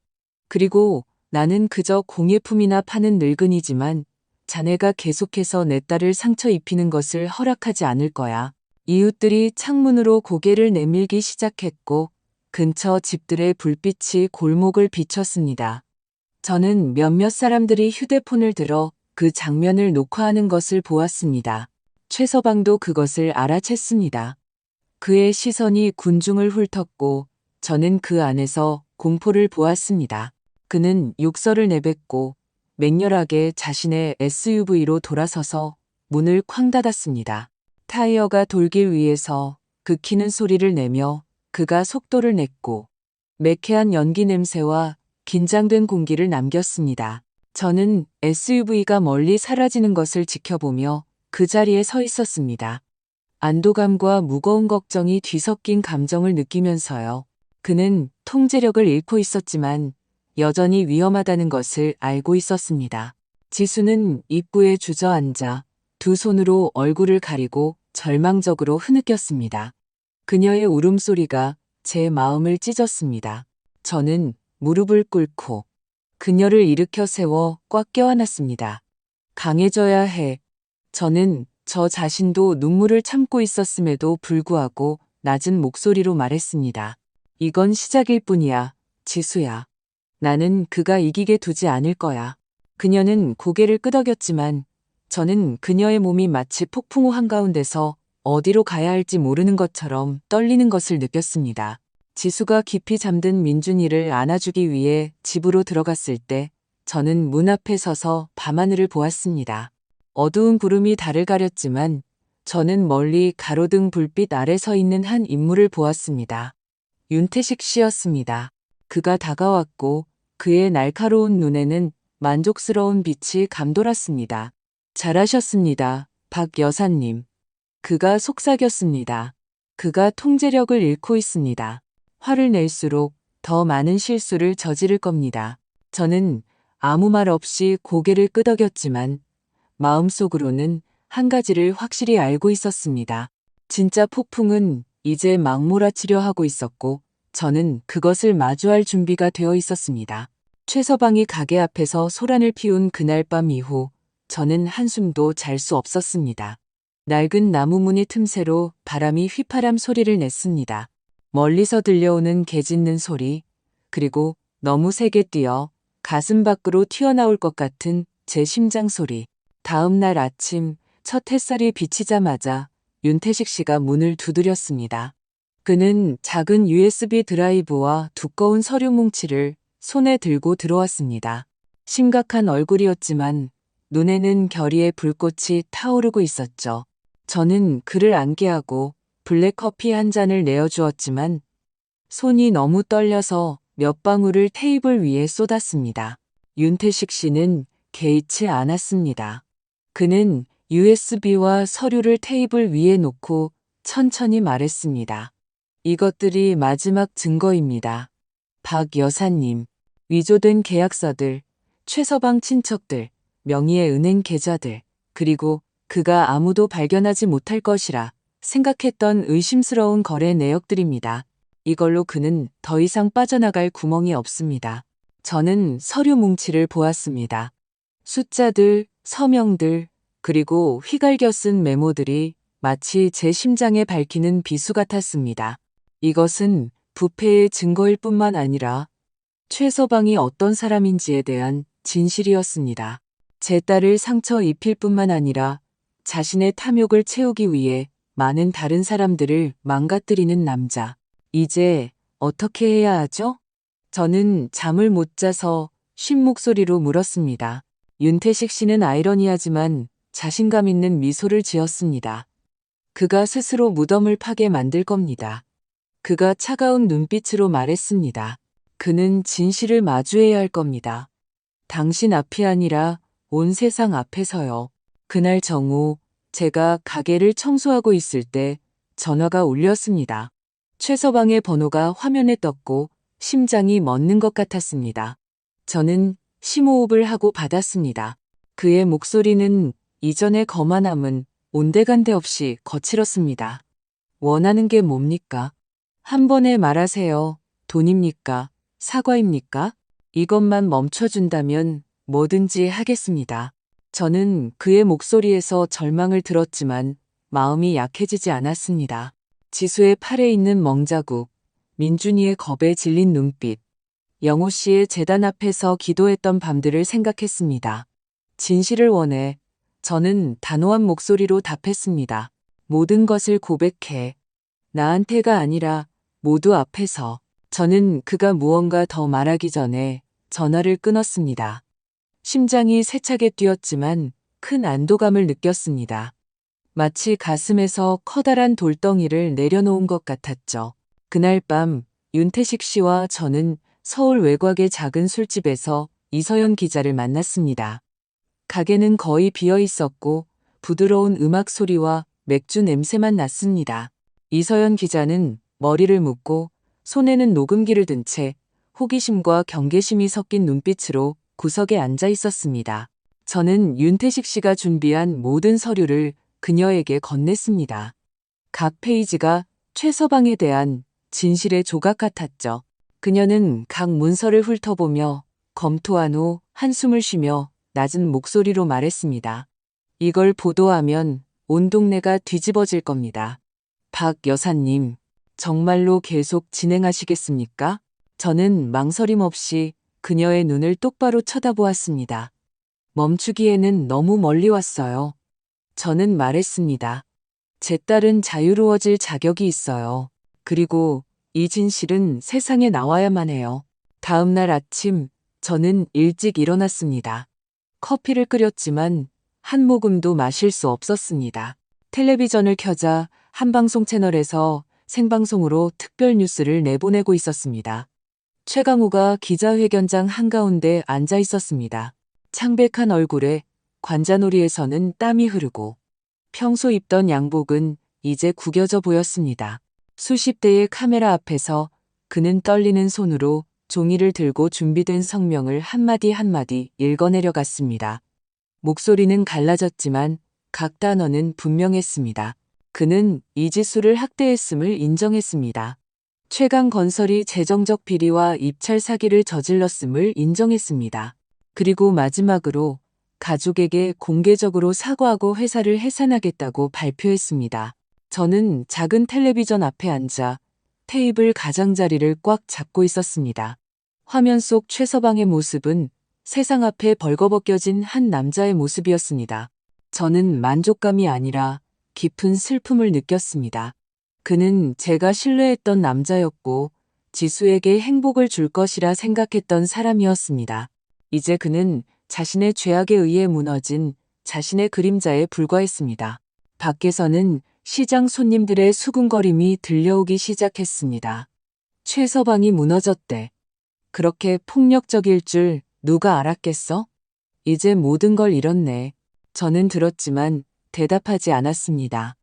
그리고 나는 그저 공예품이나 파는 늙은이지만 자네가 계속해서 내 딸을 상처 입히는 것을 허락하지 않을 거야. 이웃들이 창문으로 고개를 내밀기 시작했고 근처 집들의 불빛이 골목을 비췄습니다. 저는 몇몇 사람들이 휴대폰을 들어 그 장면을 녹화하는 것을 보았습니다. 최서방도 그것을 알아챘습니다. 그의 시선이 군중을 훑었고 저는 그 안에서 공포를 보았습니다. 그는 욕설을 내뱉고 맹렬하게 자신의 SUV로 돌아서서 문을 쾅 닫았습니다. 타이어가 돌길 위해서 긁히는 소리를 내며 그가 속도를 냈고 매캐한 연기 냄새와 긴장된 공기를 남겼습니다. 저는 SUV가 멀리 사라지는 것을 지켜보며 그 자리에 서 있었습니다. 안도감과 무거운 걱정이 뒤섞인 감정을 느끼면서요. 그는 통제력을 잃고 있었지만 여전히 위험하다는 것을 알고 있었습니다. 지수는 입구에 주저앉아 두 손으로 얼굴을 가리고 절망적으로 흐느꼈습니다. 그녀의 울음소리가 제 마음을 찢었습니다. 저는 무릎을 꿇고 그녀를 일으켜 세워 꽉 껴안았습니다. 강해져야 해. 저는 저 자신도 눈물을 참고 있었음에도 불구하고 낮은 목소리로 말했습니다. 이건 시작일 뿐이야, 지수야. 나는 그가 이기게 두지 않을 거야. 그녀는 고개를 끄덕였지만 저는 그녀의 몸이 마치 폭풍우 한가운데서 어디로 가야 할지 모르는 것처럼 떨리는 것을 느꼈습니다. 지수가 깊이 잠든 민준이를 안아주기 위해 집으로 들어갔을 때 저는 문 앞에 서서 밤하늘을 보았습니다. 어두운 구름이 달을 가렸지만 저는 멀리 가로등 불빛 아래 서 있는 한 인물을 보았습니다. 윤태식 씨였습니다. 그가 다가왔고 그의 날카로운 눈에는 만족스러운 빛이 감돌았습니다. 잘하셨습니다, 박 여사님. 그가 속삭였습니다. 그가 통제력을 잃고 있습니다. 화를 낼수록 더 많은 실수를 저지를 겁니다. 저는 아무 말 없이 고개를 끄덕였지만 마음속으로는 한 가지를 확실히 알고 있었습니다. 진짜 폭풍은 이제 막 몰아치려 하고 있었고 저는 그것을 마주할 준비가 되어 있었습니다. 최서방이 가게 앞에서 소란을 피운 그날 밤 이후 저는 한숨도 잘 수 없었습니다. 낡은 나무 무늬 틈새로 바람이 휘파람 소리를 냈습니다. 멀리서 들려오는 개 짖는 소리, 그리고 너무 세게 뛰어 가슴 밖으로 튀어나올 것 같은 제 심장 소리. 다음 날 아침 첫 햇살이 비치자마자 윤태식 씨가 문을 두드렸습니다. 그는 작은 USB 드라이브와 두꺼운 서류 뭉치를 손에 들고 들어왔습니다. 심각한 얼굴이었지만 눈에는 결의의 불꽃이 타오르고 있었죠. 저는 그를 안게하고 블랙커피 한 잔을 내어주었지만 손이 너무 떨려서 몇 방울을 테이블 위에 쏟았습니다. 윤태식 씨는 개의치 않았습니다. 그는 USB와 서류를 테이블 위에 놓고 천천히 말했습니다. 이것들이 마지막 증거입니다. 박 여사님, 위조된 계약서들, 최서방 친척들, 명의의 은행 계좌들, 그리고 그가 아무도 발견하지 못할 것이라 생각했던 의심스러운 거래 내역들입니다. 이걸로 그는 더 이상 빠져나갈 구멍이 없습니다. 저는 서류 뭉치를 보았습니다. 숫자들, 서명들, 그리고 휘갈겨 쓴 메모들이 마치 제 심장에 밝히는 비수 같았습니다. 이것은 부패의 증거일 뿐만 아니라 최서방이 어떤 사람인지에 대한 진실이었습니다. 제 딸을 상처 입힐 뿐만 아니라 자신의 탐욕을 채우기 위해 많은 다른 사람들을 망가뜨리는 남자. 이제 어떻게 해야 하죠? 저는 잠을 못 자서 쉰 목소리로 물었습니다. 윤태식 씨는 아이러니하지만 자신감 있는 미소를 지었습니다. 그가 스스로 무덤을 파게 만들 겁니다. 그가 차가운 눈빛으로 말했습니다. 그는 진실을 마주해야 할 겁니다. 당신 앞이 아니라 온 세상 앞에서요. 그날 정오, 제가 가게를 청소하고 있을 때 전화가 울렸습니다. 최서방의 번호가 화면에 떴고 심장이 멎는 것 같았습니다. 저는 심호흡을 하고 받았습니다. 그의 목소리는 이전의 거만함은 온데간데 없이 거칠었습니다. 원하는 게 뭡니까? 한 번에 말하세요. 돈입니까? 사과입니까? 이것만 멈춰준다면 뭐든지 하겠습니다. 저는 그의 목소리에서 절망을 들었지만 마음이 약해지지 않았습니다. 지수의 팔에 있는 멍자국, 민준이의 겁에 질린 눈빛, 영호 씨의 재단 앞에서 기도했던 밤들을 생각했습니다. 진실을 원해. 저는 단호한 목소리로 답했습니다. 모든 것을 고백해. 나한테가 아니라 모두 앞에서. 저는 그가 무언가 더 말하기 전에 전화를 끊었습니다. 심장이 세차게 뛰었지만 큰 안도감을 느꼈습니다. 마치 가슴에서 커다란 돌덩이를 내려놓은 것 같았죠. 그날 밤 윤태식 씨와 저는 서울 외곽의 작은 술집에서 이서연 기자를 만났습니다. 가게는 거의 비어 있었고 부드러운 음악 소리와 맥주 냄새만 났습니다. 이서연 기자는 머리를 묶고 손에는 녹음기를 든 채 호기심과 경계심이 섞인 눈빛으로 구석에 앉아 있었습니다. 저는 윤태식 씨가 준비한 모든 서류를 그녀에게 건넸습니다. 각 페이지가 최서방에 대한 진실의 조각 같았죠. 그녀는 각 문서를 훑어보며 검토한 후 한숨을 쉬며 낮은 목소리로 말했습니다. 이걸 보도하면 온 동네가 뒤집어질 겁니다. 박 여사님, 정말로 계속 진행하시겠습니까? 저는 망설임 없이 그녀의 눈을 똑바로 쳐다보았습니다. 멈추기에는 너무 멀리 왔어요. 저는 말했습니다. 제 딸은 자유로워질 자격이 있어요. 그리고 이 진실은 세상에 나와야만 해요. 다음 날 아침 저는 일찍 일어났습니다. 커피를 끓였지만 한 모금도 마실 수 없었습니다. 텔레비전을 켜자 한방송 채널에서 생방송으로 특별 뉴스를 내보내고 있었습니다. 최강우가 기자회견장 한가운데 앉아 있었습니다. 창백한 얼굴에 관자놀이에서는 땀이 흐르고 평소 입던 양복은 이제 구겨져 보였습니다. 수십 대의 카메라 앞에서 그는 떨리는 손으로 종이를 들고 준비된 성명을 한마디 한마디 읽어내려갔습니다. 목소리는 갈라졌지만 각 단어는 분명했습니다. 그는 이지수를 학대했음을 인정했습니다. 최강건설이 재정적 비리와 입찰 사기를 저질렀음을 인정했습니다. 그리고 마지막으로 가족에게 공개적으로 사과하고 회사를 해산하겠다고 발표했습니다. 저는 작은 텔레비전 앞에 앉아 테이블 가장자리를 꽉 잡고 있었습니다. 화면 속 최서방의 모습은 세상 앞에 벌거벗겨진 한 남자의 모습이었습니다. 저는 만족감이 아니라 깊은 슬픔을 느꼈습니다. 그는 제가 신뢰했던 남자였고 지수에게 행복을 줄 것이라 생각했던 사람이었습니다. 이제 그는 자신의 죄악에 의해 무너진 자신의 그림자에 불과했습니다. 밖에서는 시장 손님들의 수군거림이 들려오기 시작했습니다. 최서방이 무너졌대. 그렇게 폭력적일 줄 누가 알았겠어? 이제 모든 걸 잃었네. 저는 들었지만 대답하지 않았습니다.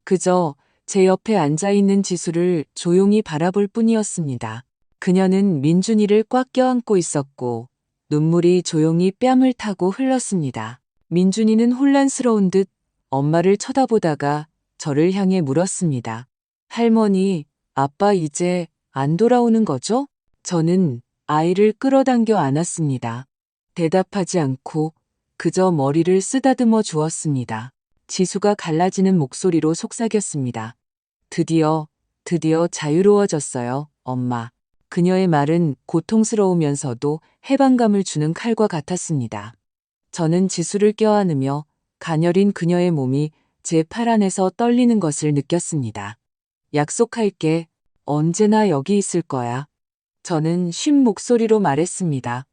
그저 제 옆에 앉아있는 지수를 조용히 바라볼 뿐이었습니다. 그녀는 민준이를 꽉 껴안고 있었고 눈물이 조용히 뺨을 타고 흘렀습니다. 민준이는 혼란스러운 듯 엄마를 쳐다보다가 저를 향해 물었습니다. 할머니, 아빠 이제 안 돌아오는 거죠? 저는 아이를 끌어당겨 안았습니다. 대답하지 않고 그저 머리를 쓰다듬어 주었습니다. 지수가 갈라지는 목소리로 속삭였습니다. 드디어 자유로워졌어요, 엄마. 그녀의 말은 고통스러우면서도 해방감을 주는 칼과 같았습니다. 저는 지수를 껴안으며 가녀린 그녀의 몸이 제 팔 안에서 떨리는 것을 느꼈습니다. 약속할게. 언제나 여기 있을 거야. 저는 쉰 목소리로 말했습니다.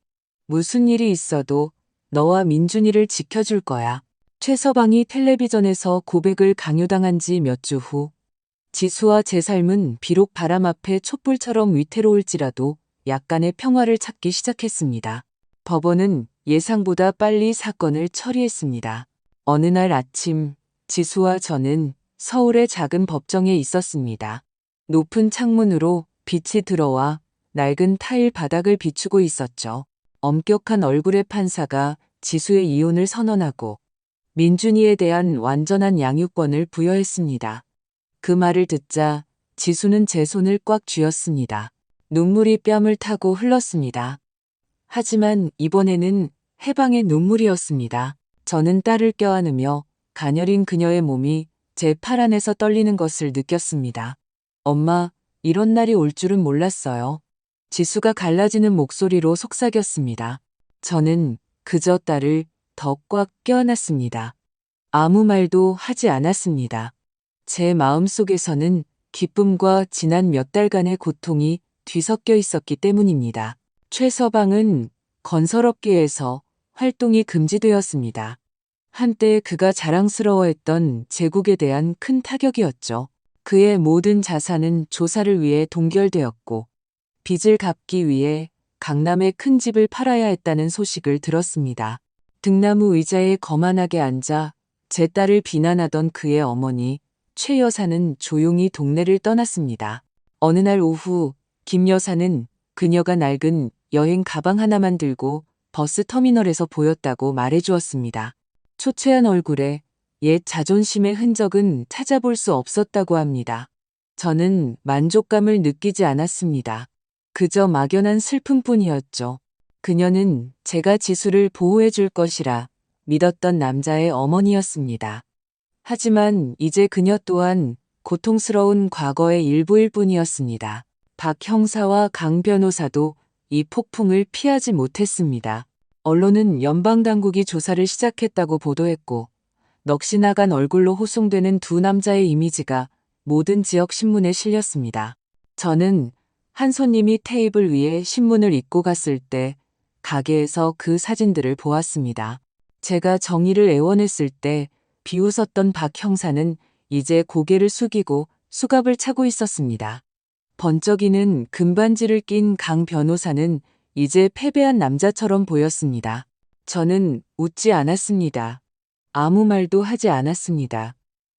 무슨 일이 있어도 너와 민준이를 지켜줄 거야. 최서방이 텔레비전에서 고백을 강요당한 지 몇 주 후, 지수와 제 삶은 비록 바람 앞에 촛불처럼 위태로울지라도 약간의 평화를 찾기 시작했습니다. 법원은 예상보다 빨리 사건을 처리했습니다. 어느 날 아침 지수와 저는 서울의 작은 법정에 있었습니다. 높은 창문으로 빛이 들어와 낡은 타일 바닥을 비추고 있었죠. 엄격한 얼굴의 판사가 지수의 이혼을 선언하고 민준이에 대한 완전한 양육권을 부여했습니다. 그 말을 듣자 지수는 제 손을 꽉 쥐었습니다. 눈물이 뺨을 타고 흘렀습니다. 하지만 이번에는 해방의 눈물이었습니다. 저는 딸을 껴안으며 가녀린 그녀의 몸이 제 팔 안에서 떨리는 것을 느꼈습니다. 엄마, 이런 날이 올 줄은 몰랐어요. 지수가 갈라지는 목소리로 속삭였습니다. 저는 그저 딸을 더 꽉 껴안았습니다. 아무 말도 하지 않았습니다. 제 마음속에서는 기쁨과 지난 몇 달간의 고통이 뒤섞여 있었기 때문입니다. 최서방은 건설업계에서 활동이 금지되었습니다. 한때 그가 자랑스러워했던 제국에 대한 큰 타격이었죠. 그의 모든 자산은 조사를 위해 동결되었고 빚을 갚기 위해 강남에 큰 집을 팔아야 했다는 소식을 들었습니다. 등나무 의자에 거만하게 앉아 제 딸을 비난하던 그의 어머니 최 여사는 조용히 동네를 떠났습니다. 어느 날 오후 김 여사는 그녀가 낡은 여행 가방 하나만 들고 버스 터미널에서 보였다고 말해주었습니다. 초췌한 얼굴에 옛 자존심의 흔적은 찾아볼 수 없었다고 합니다. 저는 만족감을 느끼지 않았습니다. 그저 막연한 슬픔뿐이었죠. 그녀는 제가 지수를 보호해 줄 것이라 믿었던 남자의 어머니였습니다. 하지만 이제 그녀 또한 고통스러운 과거의 일부일 뿐이었습니다. 박 형사와 강 변호사도 이 폭풍을 피하지 못했습니다. 언론은 연방당국이 조사를 시작했다고 보도했고 넋이 나간 얼굴로 호송되는 두 남자의 이미지가 모든 지역 신문에 실렸습니다. 저는 한 손님이 테이블 위에 신문을 잇고 갔을 때 가게에서 그 사진들을 보았습니다. 제가 정의를 애원했을 때 비웃었던 박 형사는 이제 고개를 숙이고 수갑을 차고 있었습니다. 번쩍이는 금반지를 낀 강 변호사는 이제 패배한 남자처럼 보였습니다. 저는 웃지 않았습니다. 아무 말도 하지 않았습니다.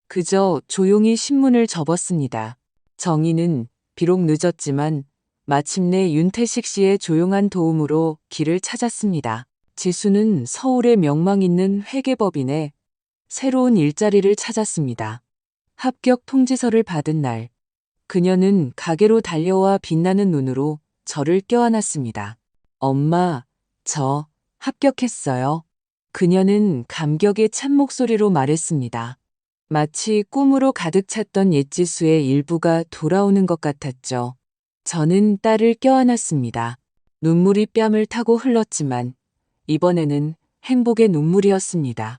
그저 조용히 신문을 접었습니다. 정의는 비록 늦었지만 마침내 윤태식 씨의 조용한 도움으로 길을 찾았습니다. 지수는 서울의 명망 있는 회계법인에 새로운 일자리를 찾았습니다. 합격 통지서를 받은 날, 그녀는 가게로 달려와 빛나는 눈으로 저를 껴안았습니다. 엄마, 저 합격했어요. 그녀는 감격의 찬 목소리로 말했습니다. 마치 꿈으로 가득 찼던 옛지수의 일부가 돌아오는 것 같았죠. 저는 딸을 껴안았습니다. 눈물이 뺨을 타고 흘렀지만 이번에는 행복의 눈물이었습니다.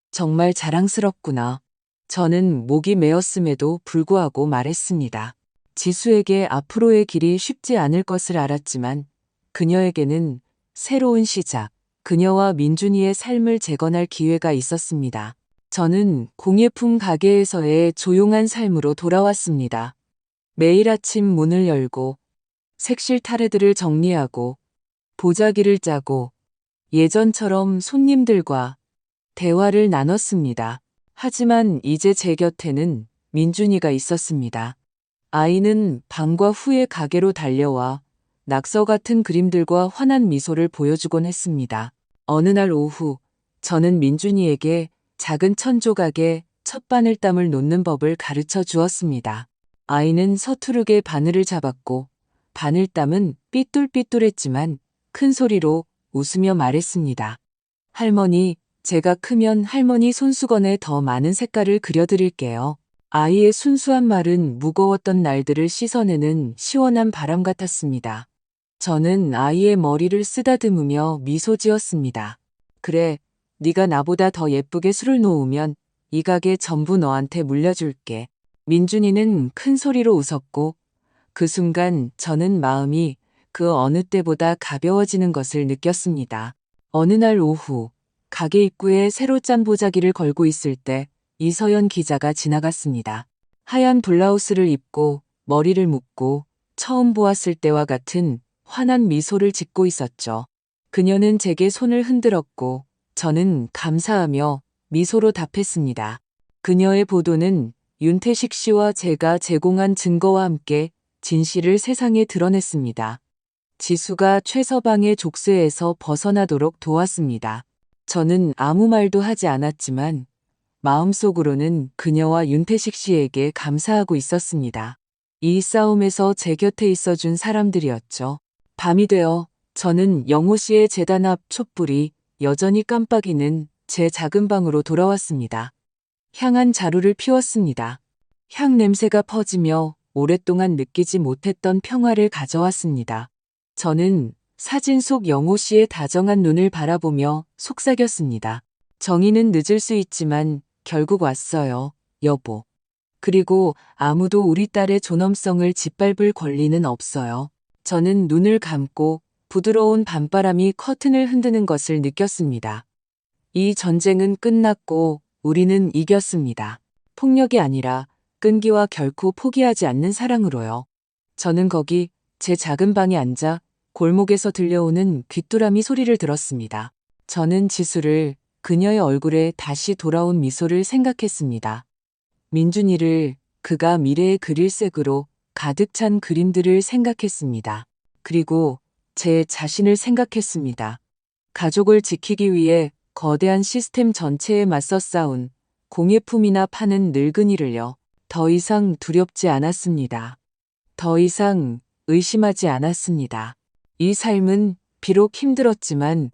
정말 자랑스럽구나. 저는 목이 메었음에도 불구하고 말했습니다. 지수에게 앞으로의 길이 쉽지 않을 것을 알았지만 그녀에게는 새로운 시작, 그녀와 민준이의 삶을 재건할 기회가 있었습니다. 저는 공예품 가게에서의 조용한 삶으로 돌아왔습니다. 매일 아침 문을 열고 색실 타레들을 정리하고 보자기를 짜고 예전처럼 손님들과 대화를 나눴습니다. 하지만 이제 제 곁에는 민준이가 있었습니다. 아이는 방과 후에 가게로 달려와 낙서 같은 그림들과 환한 미소를 보여주곤 했습니다. 어느 날 오후 저는 민준이에게 작은 천 조각에 첫 바늘땀을 놓는 법을 가르쳐 주었습니다. 아이는 서투르게 바늘을 잡았고 바늘땀은 삐뚤삐뚤했지만 큰 소리로 웃으며 말했습니다. 할머니, 제가 크면 할머니 손수건에 더 많은 색깔을 그려드릴게요. 아이의 순수한 말은 무거웠던 날들을 씻어내는 시원한 바람 같았습니다. 저는 아이의 머리를 쓰다듬으며 미소 지었습니다. 그래, 네가 나보다 더 예쁘게 술을 놓으면 이 가게 전부 너한테 물려줄게. 민준이는 큰 소리로 웃었고 그 순간 저는 마음이 그 어느 때보다 가벼워지는 것을 느꼈습니다. 어느 날 오후 가게 입구에 새로 짠 보자기를 걸고 있을 때 이서연 기자가 지나갔습니다. 하얀 블라우스를 입고 머리를 묶고 처음 보았을 때와 같은 환한 미소를 짓고 있었죠. 그녀는 제게 손을 흔들었고 저는 감사하며 미소로 답했습니다. 그녀의 보도는 윤태식 씨와 제가 제공한 증거와 함께 진실을 세상에 드러냈습니다. 지수가 최서방의 족쇄에서 벗어나도록 도왔습니다. 저는 아무 말도 하지 않았지만 마음속으로는 그녀와 윤태식 씨에게 감사하고 있었습니다. 이 싸움에서 제 곁에 있어준 사람들이었죠. 밤이 되어 저는 영호 씨의 재단 앞 촛불이 여전히 깜빡이는 제 작은 방으로 돌아왔습니다. 향한 자루를 피웠습니다. 향 냄새가 퍼지며 오랫동안 느끼지 못했던 평화를 가져왔습니다. 저는 사진 속 영호 씨의 다정한 눈을 바라보며 속삭였습니다. 정의는 늦을 수 있지만 결국 왔어요, 여보. 그리고 아무도 우리 딸의 존엄성을 짓밟을 권리는 없어요. 저는 눈을 감고 부드러운 밤바람이 커튼을 흔드는 것을 느꼈습니다. 이 전쟁은 끝났고 우리는 이겼습니다. 폭력이 아니라 끈기와 결코 포기하지 않는 사랑으로요. 저는 거기 제 작은 방에 앉아 골목에서 들려오는 귀뚜라미 소리를 들었습니다. 저는 지수를, 그녀의 얼굴에 다시 돌아온 미소를 생각했습니다. 민준이를, 그가 미래에 그릴 색으로 가득 찬 그림들을 생각했습니다. 그리고 제 자신을 생각했습니다. 가족을 지키기 위해 거대한 시스템 전체에 맞서 싸운 공예품이나 파는 늙은이를요. 더 이상 두렵지 않았습니다. 더 이상 의심하지 않았습니다. 이 삶은 비록 힘들었지만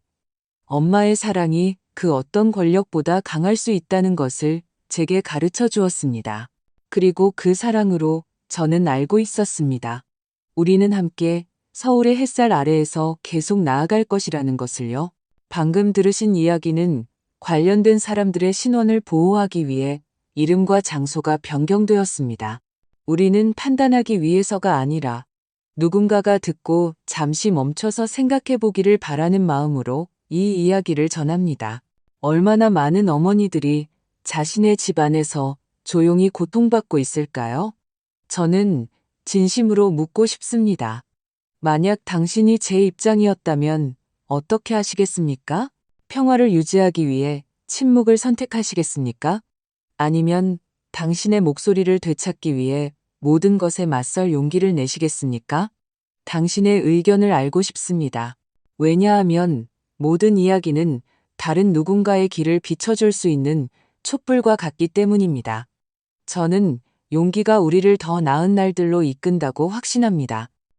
엄마의 사랑이 그 어떤 권력보다 강할 수 있다는 것을 제게 가르쳐 주었습니다. 그리고 그 사랑으로 저는 알고 있었습니다. 우리는 함께 서울의 햇살 아래에서 계속 나아갈 것이라는 것을요. 방금 들으신 이야기는 관련된 사람들의 신원을 보호하기 위해 이름과 장소가 변경되었습니다. 우리는 판단하기 위해서가 아니라 누군가가 듣고 잠시 멈춰서 생각해 보기를 바라는 마음으로 이 이야기를 전합니다. 얼마나 많은 어머니들이 자신의 집안에서 조용히 고통받고 있을까요? 저는 진심으로 묻고 싶습니다. 만약 당신이 제 입장이었다면 어떻게 하시겠습니까? 평화를 유지하기 위해 침묵을 선택하시겠습니까? 아니면 당신의 목소리를 되찾기 위해 모든 것에 맞설 용기를 내시겠습니까? 당신의 의견을 알고 싶습니다. 왜냐하면 모든 이야기는 다른 누군가의 길을 비춰줄 수 있는 촛불과 같기 때문입니다. 저는 용기가 우리를 더 나은 날들로 이끈다고 확신합니다.